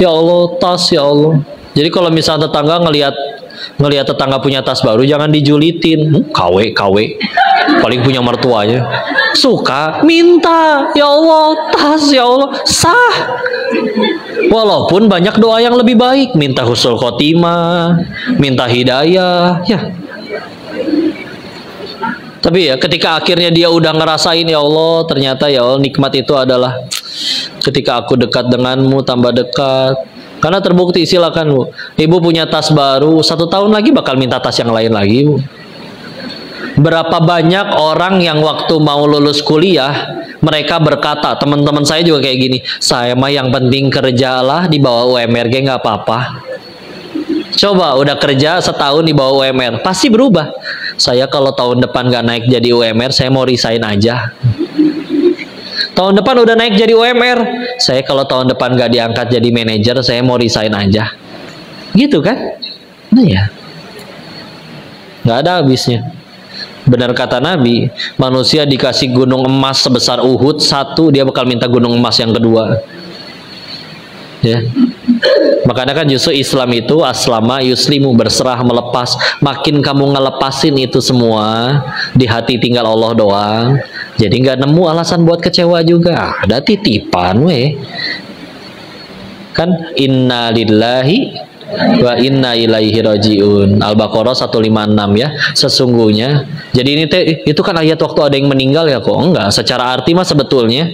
Ya Allah tas, ya Allah. Jadi kalau misalnya tetangga ngelihat tetangga punya tas baru, jangan dijulitin. KW paling punya mertuanya. Suka minta, ya Allah tas, ya Allah sah. Walaupun banyak doa yang lebih baik, minta husnul khotimah, minta hidayah, ya. Tapi ya ketika akhirnya dia udah ngerasain, ya Allah, ternyata ya Allah, nikmat itu adalah ketika aku dekat denganmu, tambah dekat. Karena terbukti, silakan Bu, ibu punya tas baru, 1 tahun lagi bakal minta tas yang lain lagi Bu. Berapa banyak orang yang waktu mau lulus kuliah, mereka berkata, teman-teman saya juga kayak gini, saya mah yang penting kerjalah, di bawah UMR nggak apa-apa. Coba udah kerja setahun di bawah UMR, pasti berubah. Saya kalau tahun depan nggak naik jadi UMR, saya mau resign aja. Tahun depan udah naik jadi UMR, saya kalau tahun depan nggak diangkat jadi manajer, saya mau resign aja. Gitu kan? Nah ya, nggak ada habisnya. Benar kata Nabi, manusia dikasih gunung emas sebesar Uhud satu, dia bakal minta gunung emas yang kedua. Ya. Makanya kan justru Islam itu aslama yuslimu, berserah, melepas. Makin kamu ngelepasin itu semua, di hati tinggal Allah doang. Jadi nggak nemu alasan buat kecewa juga. Ada titipan weh. Kan inna lillahi wa inna ilaihi rajiun. Al-Baqarah 156 ya. Sesungguhnya. Jadi ini itu kan ayat waktu ada yang meninggal ya kok? Enggak. Secara arti mah sebetulnya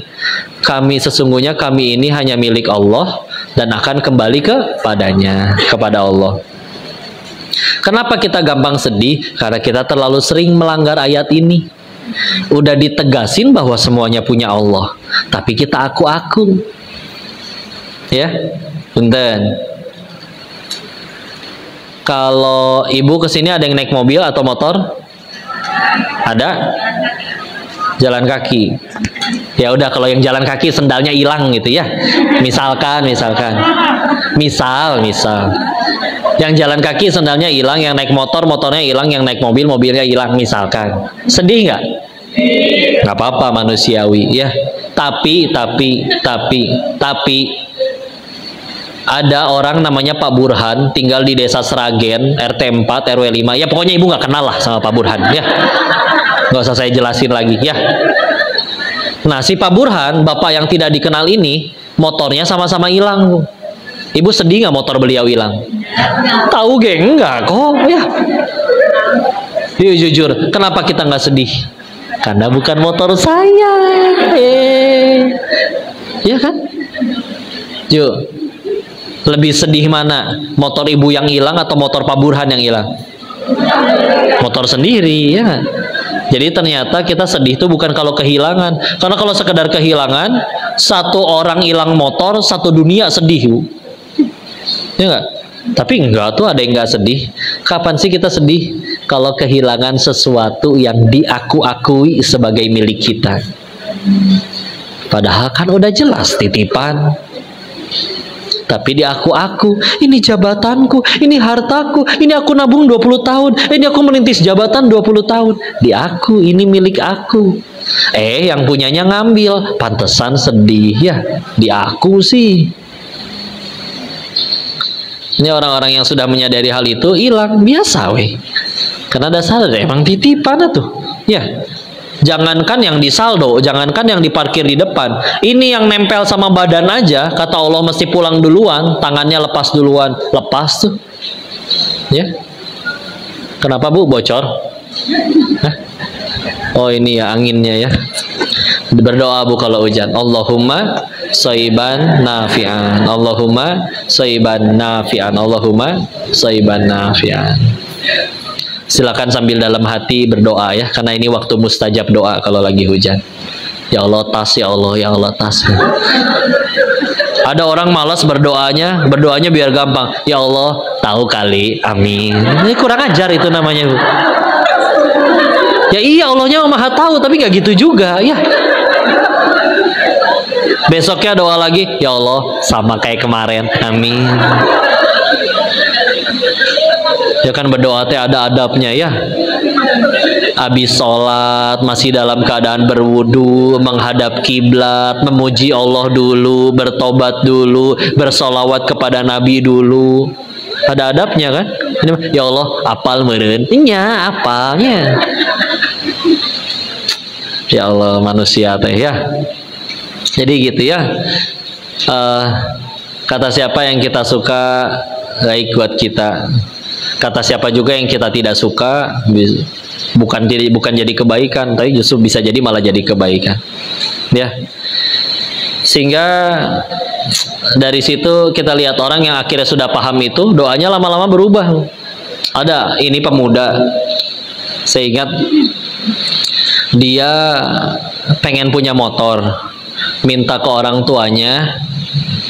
sesungguhnya kami ini hanya milik Allah dan akan kembali kepada Allah. Kenapa kita gampang sedih? Karena kita terlalu sering melanggar ayat ini. Udah ditegasin bahwa semuanya punya Allah, tapi kita aku-aku. Ya, punten. Kalau ibu kesini ada yang naik mobil atau motor? Ada? Jalan kaki. Ya udah, kalau yang jalan kaki sendalnya hilang gitu ya. Misalkan. Misal. Yang jalan kaki sendalnya hilang, yang naik motor motornya hilang, yang naik mobil mobilnya hilang misalkan. Sedih nggak? Nggak apa-apa, manusiawi ya. Tapi ada orang namanya Pak Burhan, tinggal di desa Sragen, RT 4 RW 5. Ya pokoknya ibu nggak kenal lah sama Pak Burhan ya. Nggak usah saya jelasin lagi ya. Nah, si Pak Burhan, bapak yang tidak dikenal ini, motornya sama-sama hilang Bu. Ibu sedih nggak motor beliau hilang? Tahu geng? Enggak kok ya. Yuk jujur, kenapa kita nggak sedih? Karena bukan motor saya. Ya kan? Yuk, lebih sedih mana? Motor ibu yang hilang atau motor Pak Burhan yang hilang? Motor sendiri ya. Jadi ternyata kita sedih itu bukan kalau kehilangan. Karena kalau sekedar kehilangan, satu orang hilang motor, satu dunia sedih Bu. Ya enggak? Tapi enggak tuh, ada yang enggak sedih. Kapan sih kita sedih? Kalau kehilangan sesuatu yang diaku-akui sebagai milik kita. Padahal kan udah jelas titipan. Tapi diaku-aku, ini jabatanku, ini hartaku, ini aku nabung 20 tahun, ini aku merintis jabatan 20 tahun. Di aku, ini milik aku. Yang punyanya ngambil, pantesan sedih ya. Di aku sih. Ini orang-orang yang sudah menyadari hal itu hilang, biasa weh. Karena dasar emang titipan tuh. Ya. Jangankan yang di saldo, jangankan yang diparkir di depan, ini yang nempel sama badan aja, kata Allah mesti pulang duluan, tangannya lepas duluan, lepas tuh. Ya. Kenapa Bu, bocor? Hah? Oh ini ya anginnya ya. Berdoa Bu kalau hujan, Allahumma shayban nafi'an, Allahumma shayban nafi'an, Allahumma shayban nafi'an. Silakan sambil dalam hati berdoa ya, karena ini waktu mustajab doa kalau lagi hujan. Ya Allah tas, ya Allah, ya Allah tas. Ada orang malas berdoanya biar gampang. Ya Allah tahu kali, amin. Ini kurang ajar itu namanya Bu. Ya iya, Allahnya maha tahu, tapi nggak gitu juga ya. Besoknya doa lagi, ya Allah sama kayak kemarin, amin. Ya kan berdoa teh ada adabnya ya. Habis sholat masih dalam keadaan berwudu, menghadap kiblat, memuji Allah dulu, bertobat dulu, bersolawat kepada Nabi dulu. Ada adabnya kan? Ya Allah apal meureun. Nya apalnya. Ya Allah manusia teh ya. Jadi gitu ya. Kata siapa yang kita suka baik buat kita. Kata siapa juga yang kita tidak suka bukan jadi kebaikan, tapi justru bisa jadi malah jadi kebaikan. Ya. Sehingga dari situ kita lihat orang yang akhirnya sudah paham itu, doanya lama-lama berubah. Ada ini pemuda, saya ingat dia pengen punya motor, minta ke orang tuanya,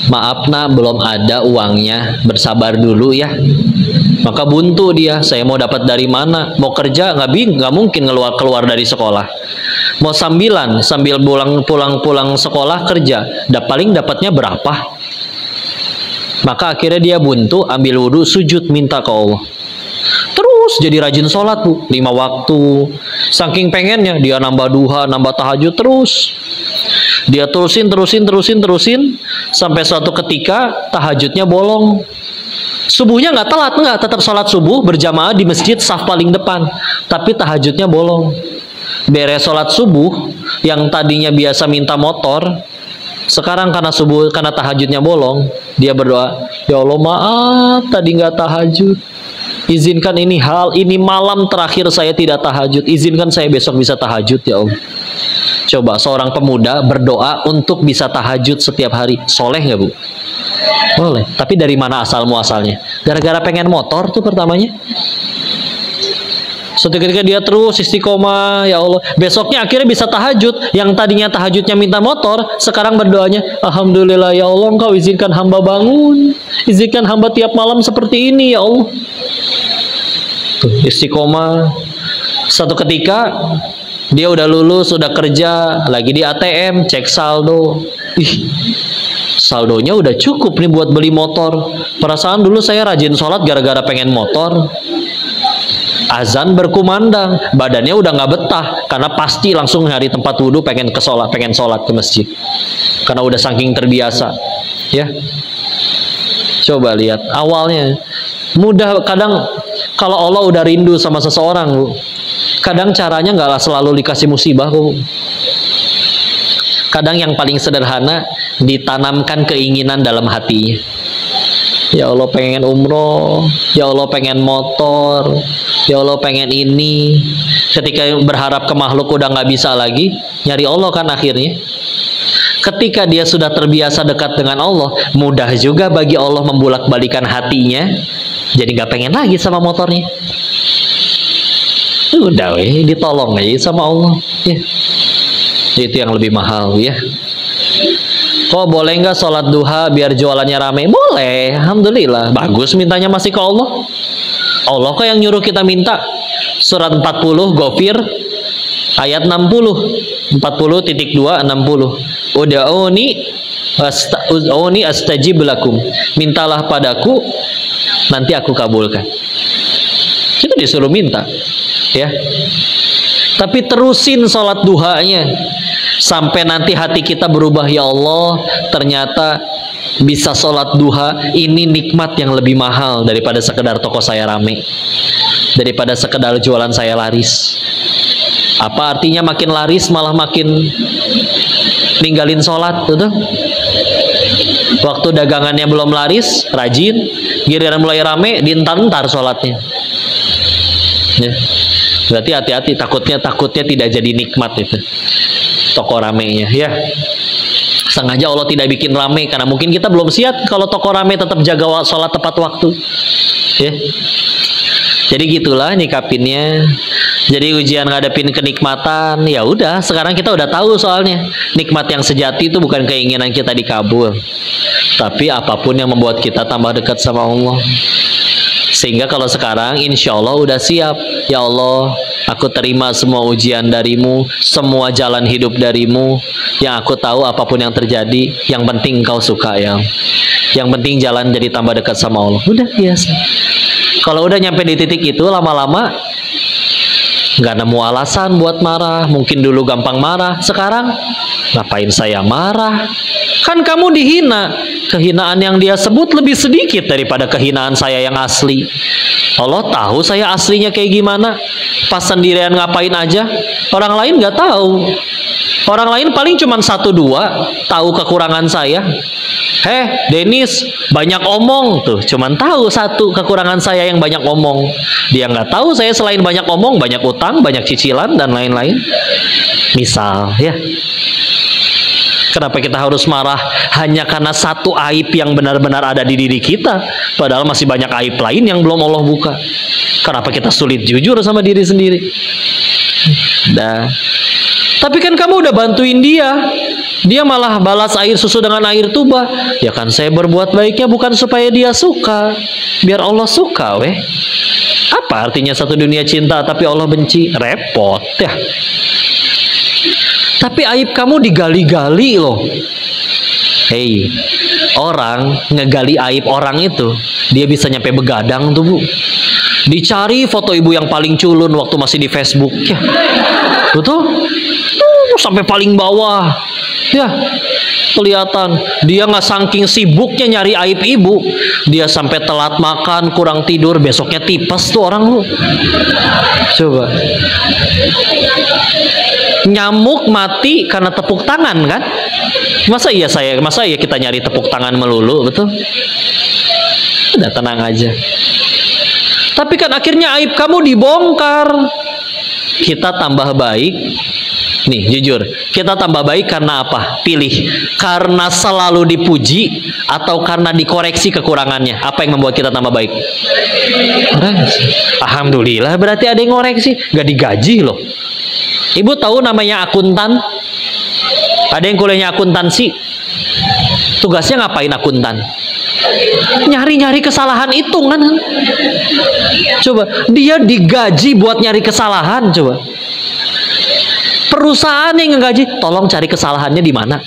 maaf nak belum ada uangnya, bersabar dulu ya. Maka buntu dia, saya mau dapat dari mana? Mau kerja nggak mungkin keluar dari sekolah. Mau sambil pulang sekolah kerja, paling dapatnya berapa? Maka akhirnya dia buntu, ambil wudhu, sujud minta ke Allah. Terus jadi rajin sholat bu, 5 waktu. Saking pengennya dia nambah duha, nambah tahajud terus. Dia terusin sampai suatu ketika tahajudnya bolong. Subuhnya nggak telat, tetap sholat subuh berjamaah di masjid saf paling depan, tapi tahajudnya bolong. Beres sholat subuh, yang tadinya biasa minta motor, sekarang karena tahajudnya bolong, dia berdoa, ya Allah maaf tadi nggak tahajud, izinkan ini malam terakhir saya tidak tahajud, izinkan saya besok bisa tahajud ya Allah. Coba seorang pemuda berdoa untuk bisa tahajud setiap hari, soleh nggak bu? Boleh. Tapi dari mana asalnya? Gara-gara pengen motor tuh pertamanya. Suatu ketika dia terus istiqomah, ya Allah. Besoknya akhirnya bisa tahajud. Yang tadinya tahajudnya minta motor, sekarang berdoanya, alhamdulillah ya Allah, Engkau izinkan hamba bangun, izinkan hamba tiap malam seperti ini ya Allah. Tuh, istiqomah. Suatu ketika dia udah lulus, udah kerja, lagi di ATM, cek saldo. Saldonya udah cukup nih buat beli motor. Perasaan dulu saya rajin sholat gara-gara pengen motor. Azan berkumandang, badannya udah nggak betah karena pasti langsung nyari tempat wudhu, pengen sholat ke masjid karena udah saking terbiasa. Ya, coba lihat awalnya mudah. Kadang kalau Allah udah rindu sama seseorang, bu, kadang caranya nggak selalu dikasih musibah, bu. Kadang yang paling sederhana, ditanamkan keinginan dalam hatinya. Ya Allah pengen umroh, ya Allah pengen motor, ya Allah pengen ini. Ketika berharap ke makhluk udah nggak bisa lagi, nyari Allah kan akhirnya. Ketika dia sudah terbiasa dekat dengan Allah, mudah juga bagi Allah membulak-balikan hatinya, jadi nggak pengen lagi sama motornya. Udah ditolong aja sama Allah ya. Itu yang lebih mahal ya. Kok boleh nggak sholat duha biar jualannya rame? Boleh, alhamdulillah. Bagus mintanya masih ke Allah. Allah kok yang nyuruh kita minta. Surat 40 Ghafir ayat 60. 40.2 60. Ud'uni astajib lakum. Mintalah padaku, nanti aku kabulkan. Kita disuruh minta ya. Tapi terusin sholat duhanya sampai nanti hati kita berubah, ya Allah ternyata bisa sholat duha ini nikmat yang lebih mahal daripada sekedar toko saya rame, daripada sekedar jualan saya laris. Apa artinya makin laris malah makin ninggalin sholat, betul? Waktu dagangannya belum laris rajin, giliran mulai rame dientar-entar sholatnya ya. Berarti hati-hati, takutnya tidak jadi nikmat itu toko ramenya ya. Sengaja Allah tidak bikin rame karena mungkin kita belum siap kalau toko rame tetap jaga sholat tepat waktu ya. Jadi gitulah nyikapinnya. Jadi ujian ngadepin kenikmatan, ya udah sekarang kita udah tahu soalnya nikmat yang sejati itu bukan keinginan kita dikabul, tapi apapun yang membuat kita tambah dekat sama Allah. Sehingga kalau sekarang insya Allah udah siap, ya Allah aku terima semua ujian darimu, semua jalan hidup darimu. Yang aku tahu apapun yang terjadi, yang penting Engkau suka ya. Yang penting jalan jadi tambah dekat sama Allah. Udah biasa. Kalau udah nyampe di titik itu, lama-lama nggak nemu alasan buat marah. Mungkin dulu gampang marah, sekarang ngapain saya marah? Kan kamu dihina. Kehinaan yang dia sebut lebih sedikit daripada kehinaan saya yang asli. Allah tahu saya aslinya kayak gimana. Pas sendirian ngapain aja, orang lain nggak tahu. Orang lain paling cuma 1-2 tahu kekurangan saya. Denis banyak omong tuh, cuman tahu satu kekurangan saya yang banyak omong. Dia nggak tahu saya selain banyak omong, banyak utang, banyak cicilan dan lain-lain. Misal ya. Kenapa kita harus marah hanya karena satu aib yang benar-benar ada di diri kita, padahal masih banyak aib lain yang belum Allah buka? Kenapa kita sulit jujur sama diri sendiri? Dah. Tapi kan kamu udah bantuin dia malah balas air susu dengan air tuba. Ya kan saya berbuat baiknya bukan supaya dia suka, biar Allah suka weh. Apa artinya satu dunia cinta tapi Allah benci? Repot ya. Tapi aib kamu digali-gali loh. Hei, orang ngegali aib orang itu, dia bisa nyampe begadang tuh bu. Dicari foto ibu yang paling culun waktu masih di Facebook ya. Betul? Sampai paling bawah ya, kelihatan dia nggak, saking sibuknya nyari aib ibu, dia sampai telat makan, kurang tidur, besoknya tipes tuh orang lu. Coba, nyamuk mati karena tepuk tangan kan? Masa iya kita nyari tepuk tangan melulu, betul? Udah tenang aja. Tapi kan akhirnya aib kamu dibongkar. Kita tambah baik. Nih jujur, kita tambah baik karena apa? Pilih, karena selalu dipuji atau karena dikoreksi kekurangannya? Apa yang membuat kita tambah baik? Alhamdulillah, berarti ada yang ngoreksi. Gak digaji loh. Ibu tahu namanya akuntan? Ada yang kuliahnya akuntansi. Tugasnya ngapain akuntan? Nyari-nyari kesalahan hitungan. Coba, dia digaji buat nyari kesalahan. Coba, perusahaan yang ngegaji, tolong cari kesalahannya di mana.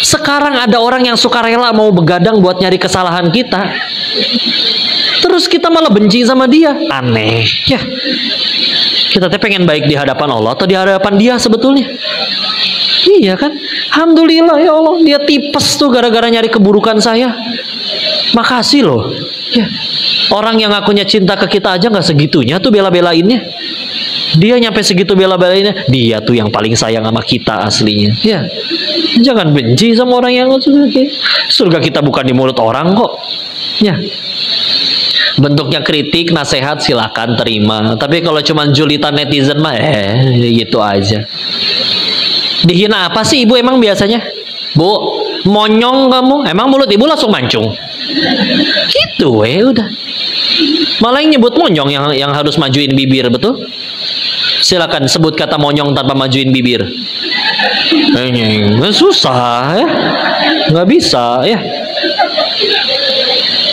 Sekarang ada orang yang sukarela mau begadang buat nyari kesalahan kita, terus kita malah benci sama dia. Aneh ya. Kita teh pengen baik di hadapan Allah atau di hadapan dia sebetulnya? Iya kan? Alhamdulillah ya Allah, dia tipes tuh gara-gara nyari keburukan saya. Makasih loh ya. Orang yang ngakunya cinta ke kita aja nggak segitunya tuh bela-belainnya. Dia nyampe segitu bela-belainnya. Dia tuh yang paling sayang sama kita aslinya ya. Jangan benci sama orang yang surga kita bukan di mulut orang kok ya. Bentuknya kritik, nasihat silakan terima. Tapi kalau cuma julitan netizen mah gitu aja. Dihina apa sih ibu emang biasanya? Bu, monyong kamu. Emang mulut ibu langsung mancung? Gitu udah. Malah yang nyebut monyong yang harus majuin bibir, betul? Silakan sebut kata monyong tanpa majuin bibir. Susah ya. Nggak bisa ya.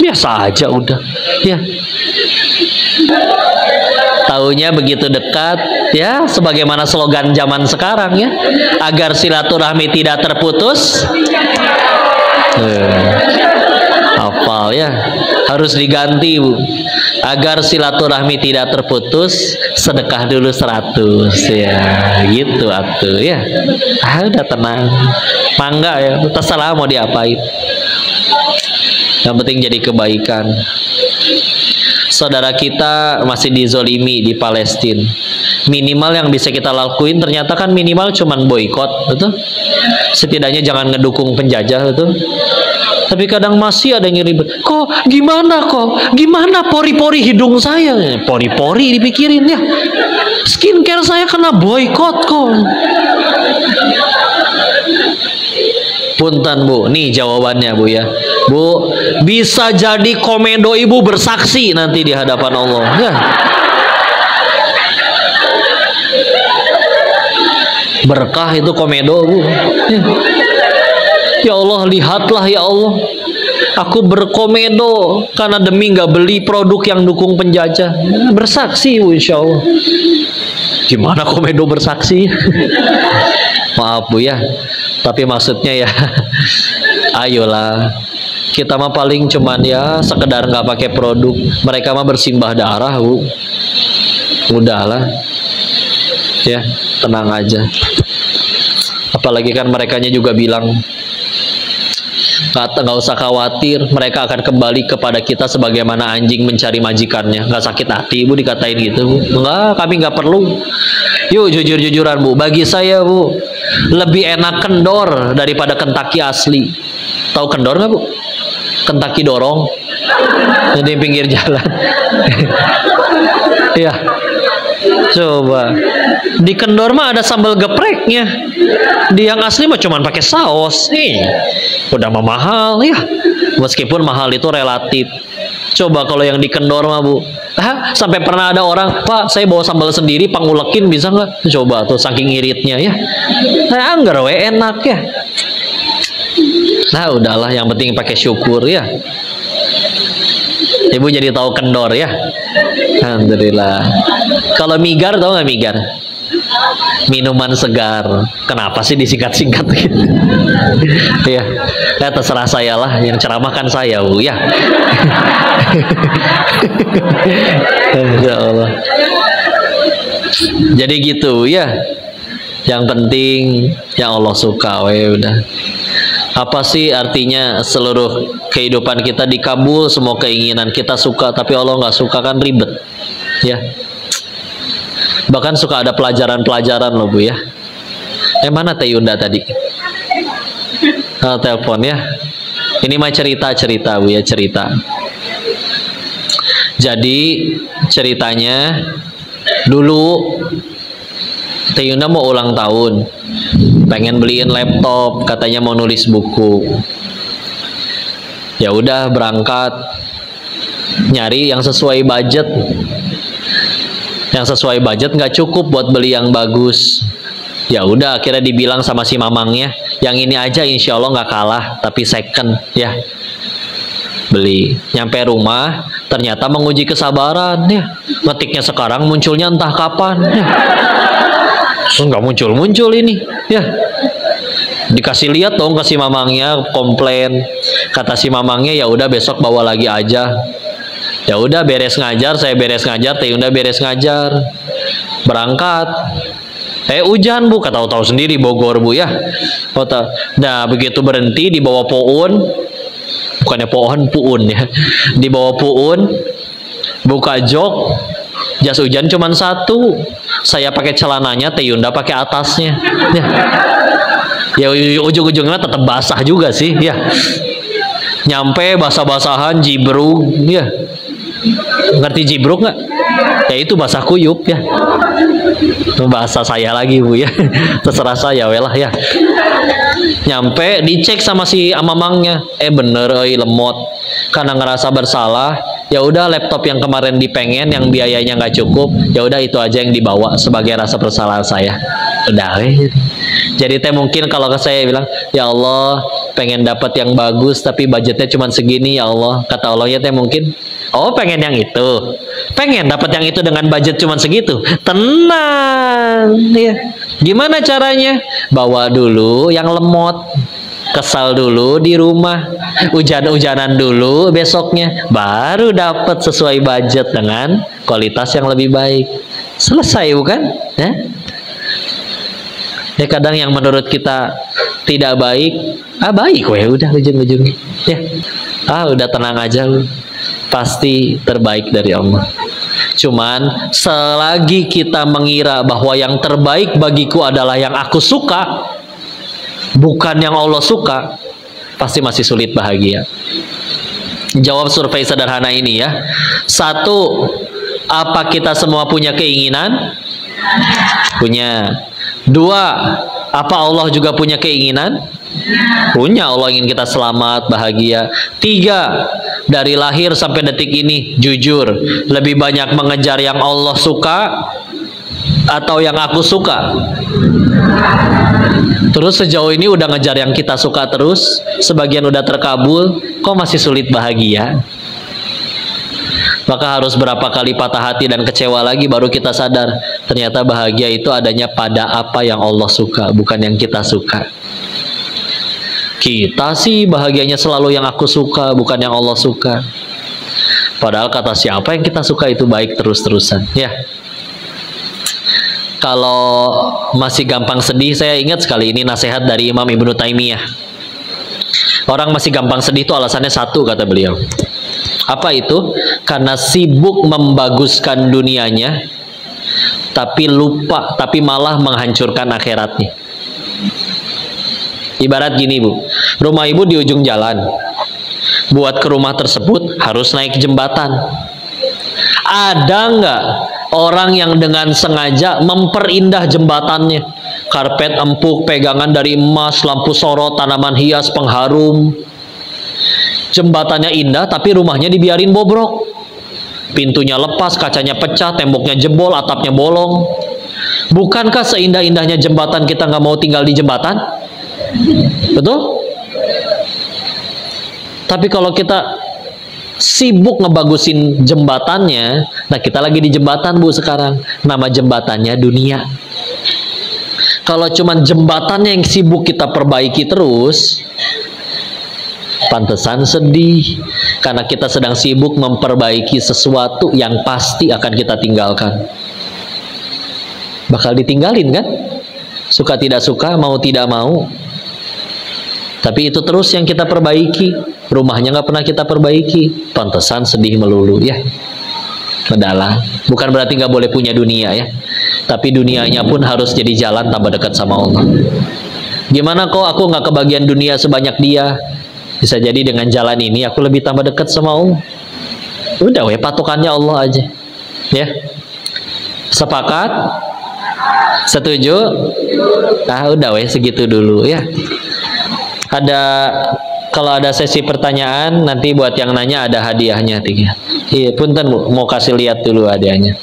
Biasa aja udah ya. Taunya begitu dekat ya, sebagaimana slogan zaman sekarang ya, agar silaturahmi tidak terputus. Hafal ya, harus diganti bu. Agar silaturahmi tidak terputus, sedekah dulu 100 ya, gitu atuh ya. Udah tenang, mangga ya, terserah mau diapain. Yang penting jadi kebaikan. Saudara kita masih dizolimi di Palestina. Minimal yang bisa kita lakuin ternyata kan minimal cuman boikot, betul? Setidaknya jangan ngedukung penjajah, betul? Tapi kadang masih ada yang ribet. Gimana pori-pori hidung saya? Pori-pori dipikirin ya. Skincare saya kena boikot kok. Punten bu, nih jawabannya bu ya. Bu, bisa jadi komedo ibu bersaksi nanti di hadapan Allah ya. Berkah itu komedo bu ya. Ya Allah, lihatlah ya Allah, aku berkomedo karena demi nggak beli produk yang dukung penjajah. Bersaksi bu, insya Allah. Gimana komedo bersaksi? Maaf bu ya, tapi maksudnya ya, ayolah, kita mah paling cuman ya sekedar nggak pakai produk, mereka mah bersimbah darah bu. Udahlah ya, tenang aja. Apalagi kan merekanya juga bilang nggak usah khawatir, mereka akan kembali kepada kita sebagaimana anjing mencari majikannya. Nggak sakit hati bu dikatain gitu bu. Enggak, kami nggak perlu. Yuk jujur-jujuran bu, bagi saya bu lebih enak kendor daripada Kentucky asli. Tahu kendor nggak Bu? Kentaki dorong di pinggir jalan. Ya, coba di kendor mah ada sambal gepreknya. Di yang asli mah cuman pakai saus. Nih, udah mah mahal ya. Meskipun mahal itu relatif. Coba kalau yang di kendor mah Bu, sampai pernah ada orang, Pak, saya bawa sambal sendiri, pangulekin bisa nggak? Coba tuh saking iritnya ya. Anggar we enak ya. Nah udahlah, yang penting pakai syukur ya. Ibu jadi tahu kendor ya. Alhamdulillah. Kalau migar, tahu nggak migar? Minuman segar. Kenapa sih disingkat-singkat gitu? Ya, terserah saya lah. Yang ceramah kan saya Bu ya. Insya Allah. Jadi gitu ya. Yang penting yang Allah suka, udah. Apa sih artinya seluruh kehidupan kita dikabul, semua keinginan kita suka, tapi Allah nggak suka, kan ribet ya. Bahkan suka ada pelajaran-pelajaran loh Bu ya. Mana Teh Yunda tadi? Telepon ya. Ini mah cerita-cerita Bu ya, cerita. Jadi ceritanya dulu Teh Yunda mau ulang tahun, pengen beliin laptop, katanya mau nulis buku. Ya udah berangkat nyari yang sesuai budget. Yang sesuai budget nggak cukup buat beli yang bagus. Ya udah akhirnya dibilang sama si mamangnya, yang ini aja insya Allah nggak kalah, tapi second ya. Beli. Nyampe rumah ternyata menguji kesabaran ya. Ngetiknya sekarang, munculnya entah kapan ya. Nggak muncul ini ya. Dikasih lihat dong ke si mamangnya, komplain. Kata si mamangnya, ya udah besok bawa lagi aja. Ya udah beres ngajar, saya beres ngajar, Teh Yunda beres ngajar. Berangkat. Hujan Bu, tahu-tahu sendiri Bogor Bu ya. Nah begitu berhenti di bawah pohon, bukannya pohon, puun ya. Di bawah puun, buka jok, jas hujan cuman satu. Saya pakai celananya, Teh Yunda pakai atasnya. Ya ujung-ujungnya tetap basah juga sih ya. Nyampe basah-basahan, jibruk ya. Ngerti jibruk nggak? Ya itu basah kuyup ya. Bahasa saya lagi Bu ya. Terserah saya welah ya. Nyampe dicek sama si mamangnya, bener lemot. Karena ngerasa bersalah, ya udah laptop yang kemarin dipengen, yang biayanya nggak cukup, ya udah itu aja yang dibawa sebagai rasa bersalah saya. Udah jadi Teh mungkin kalau ke saya bilang, ya Allah pengen dapat yang bagus tapi budgetnya cuma segini ya Allah. Kata Allah ya Teh mungkin, oh pengen yang itu, pengen dapat yang itu dengan budget cuma segitu, tenang ya. Gimana caranya? Bawa dulu yang lemot, kesal dulu di rumah, hujan-hujanan dulu besoknya, baru dapat sesuai budget dengan kualitas yang lebih baik. Selesai bukan? Ya kadang yang menurut kita tidak baik, baik udah ujung-ujungnya ya. Udah tenang aja, pasti terbaik dari Allah. Cuman selagi kita mengira bahwa yang terbaik bagiku adalah yang aku suka, bukan yang Allah suka, pasti masih sulit bahagia. Jawab survei sederhana ini ya. 1, apa kita semua punya keinginan? Punya. 2, apa Allah juga punya keinginan? Punya. Allah ingin kita selamat, bahagia. 3, dari lahir sampai detik ini, jujur, lebih banyak mengejar yang Allah suka atau yang aku suka? Terus sejauh ini udah ngejar yang kita suka terus, sebagian udah terkabul, kok masih sulit bahagia? Maka harus berapa kali patah hati dan kecewa lagi baru kita sadar, ternyata bahagia itu adanya pada apa yang Allah suka, bukan yang kita suka. Kita sih bahagianya selalu yang aku suka, bukan yang Allah suka. Padahal kata siapa yang kita suka itu baik terus-terusan ya. Kalau masih gampang sedih, saya ingat sekali ini nasihat dari Imam Ibnu Taimiyah. Orang masih gampang sedih itu alasannya 1, kata beliau. Apa itu? Karena sibuk membaguskan dunianya, tapi malah menghancurkan akhiratnya. Ibarat gini Bu, rumah ibu di ujung jalan. Buat ke rumah tersebut harus naik jembatan. Ada nggak orang yang dengan sengaja memperindah jembatannya? Karpet empuk, pegangan dari emas, lampu sorot, tanaman hias, pengharum. Jembatannya indah tapi rumahnya dibiarin bobrok. Pintunya lepas, kacanya pecah, temboknya jebol, atapnya bolong. Bukankah seindah-indahnya jembatan kita nggak mau tinggal di jembatan? Betul? Tapi kalau kita sibuk ngebagusin jembatannya, nah kita lagi di jembatan Bu sekarang. Nama jembatannya dunia. Kalau cuman jembatannya yang sibuk kita perbaiki terus, pantesan sedih. Karena kita sedang sibuk memperbaiki sesuatu yang pasti akan kita tinggalkan. Bakal ditinggalin kan? Suka tidak suka, mau tidak mau. Tapi itu terus yang kita perbaiki. Rumahnya nggak pernah kita perbaiki. Pantesan sedih melulu ya. Padahal bukan berarti nggak boleh punya dunia ya. Tapi dunianya pun harus jadi jalan tambah dekat sama Allah. Gimana kok aku nggak kebagian dunia sebanyak dia? Bisa jadi dengan jalan ini aku lebih tambah dekat sama Allah. Udah weh, patokannya Allah aja. Ya. Sepakat? Setuju? Nah, udah weh, segitu dulu ya. Kalau ada sesi pertanyaan nanti buat yang nanya ada hadiahnya 3. Iya, punten Bu, mau kasih lihat dulu hadiahnya.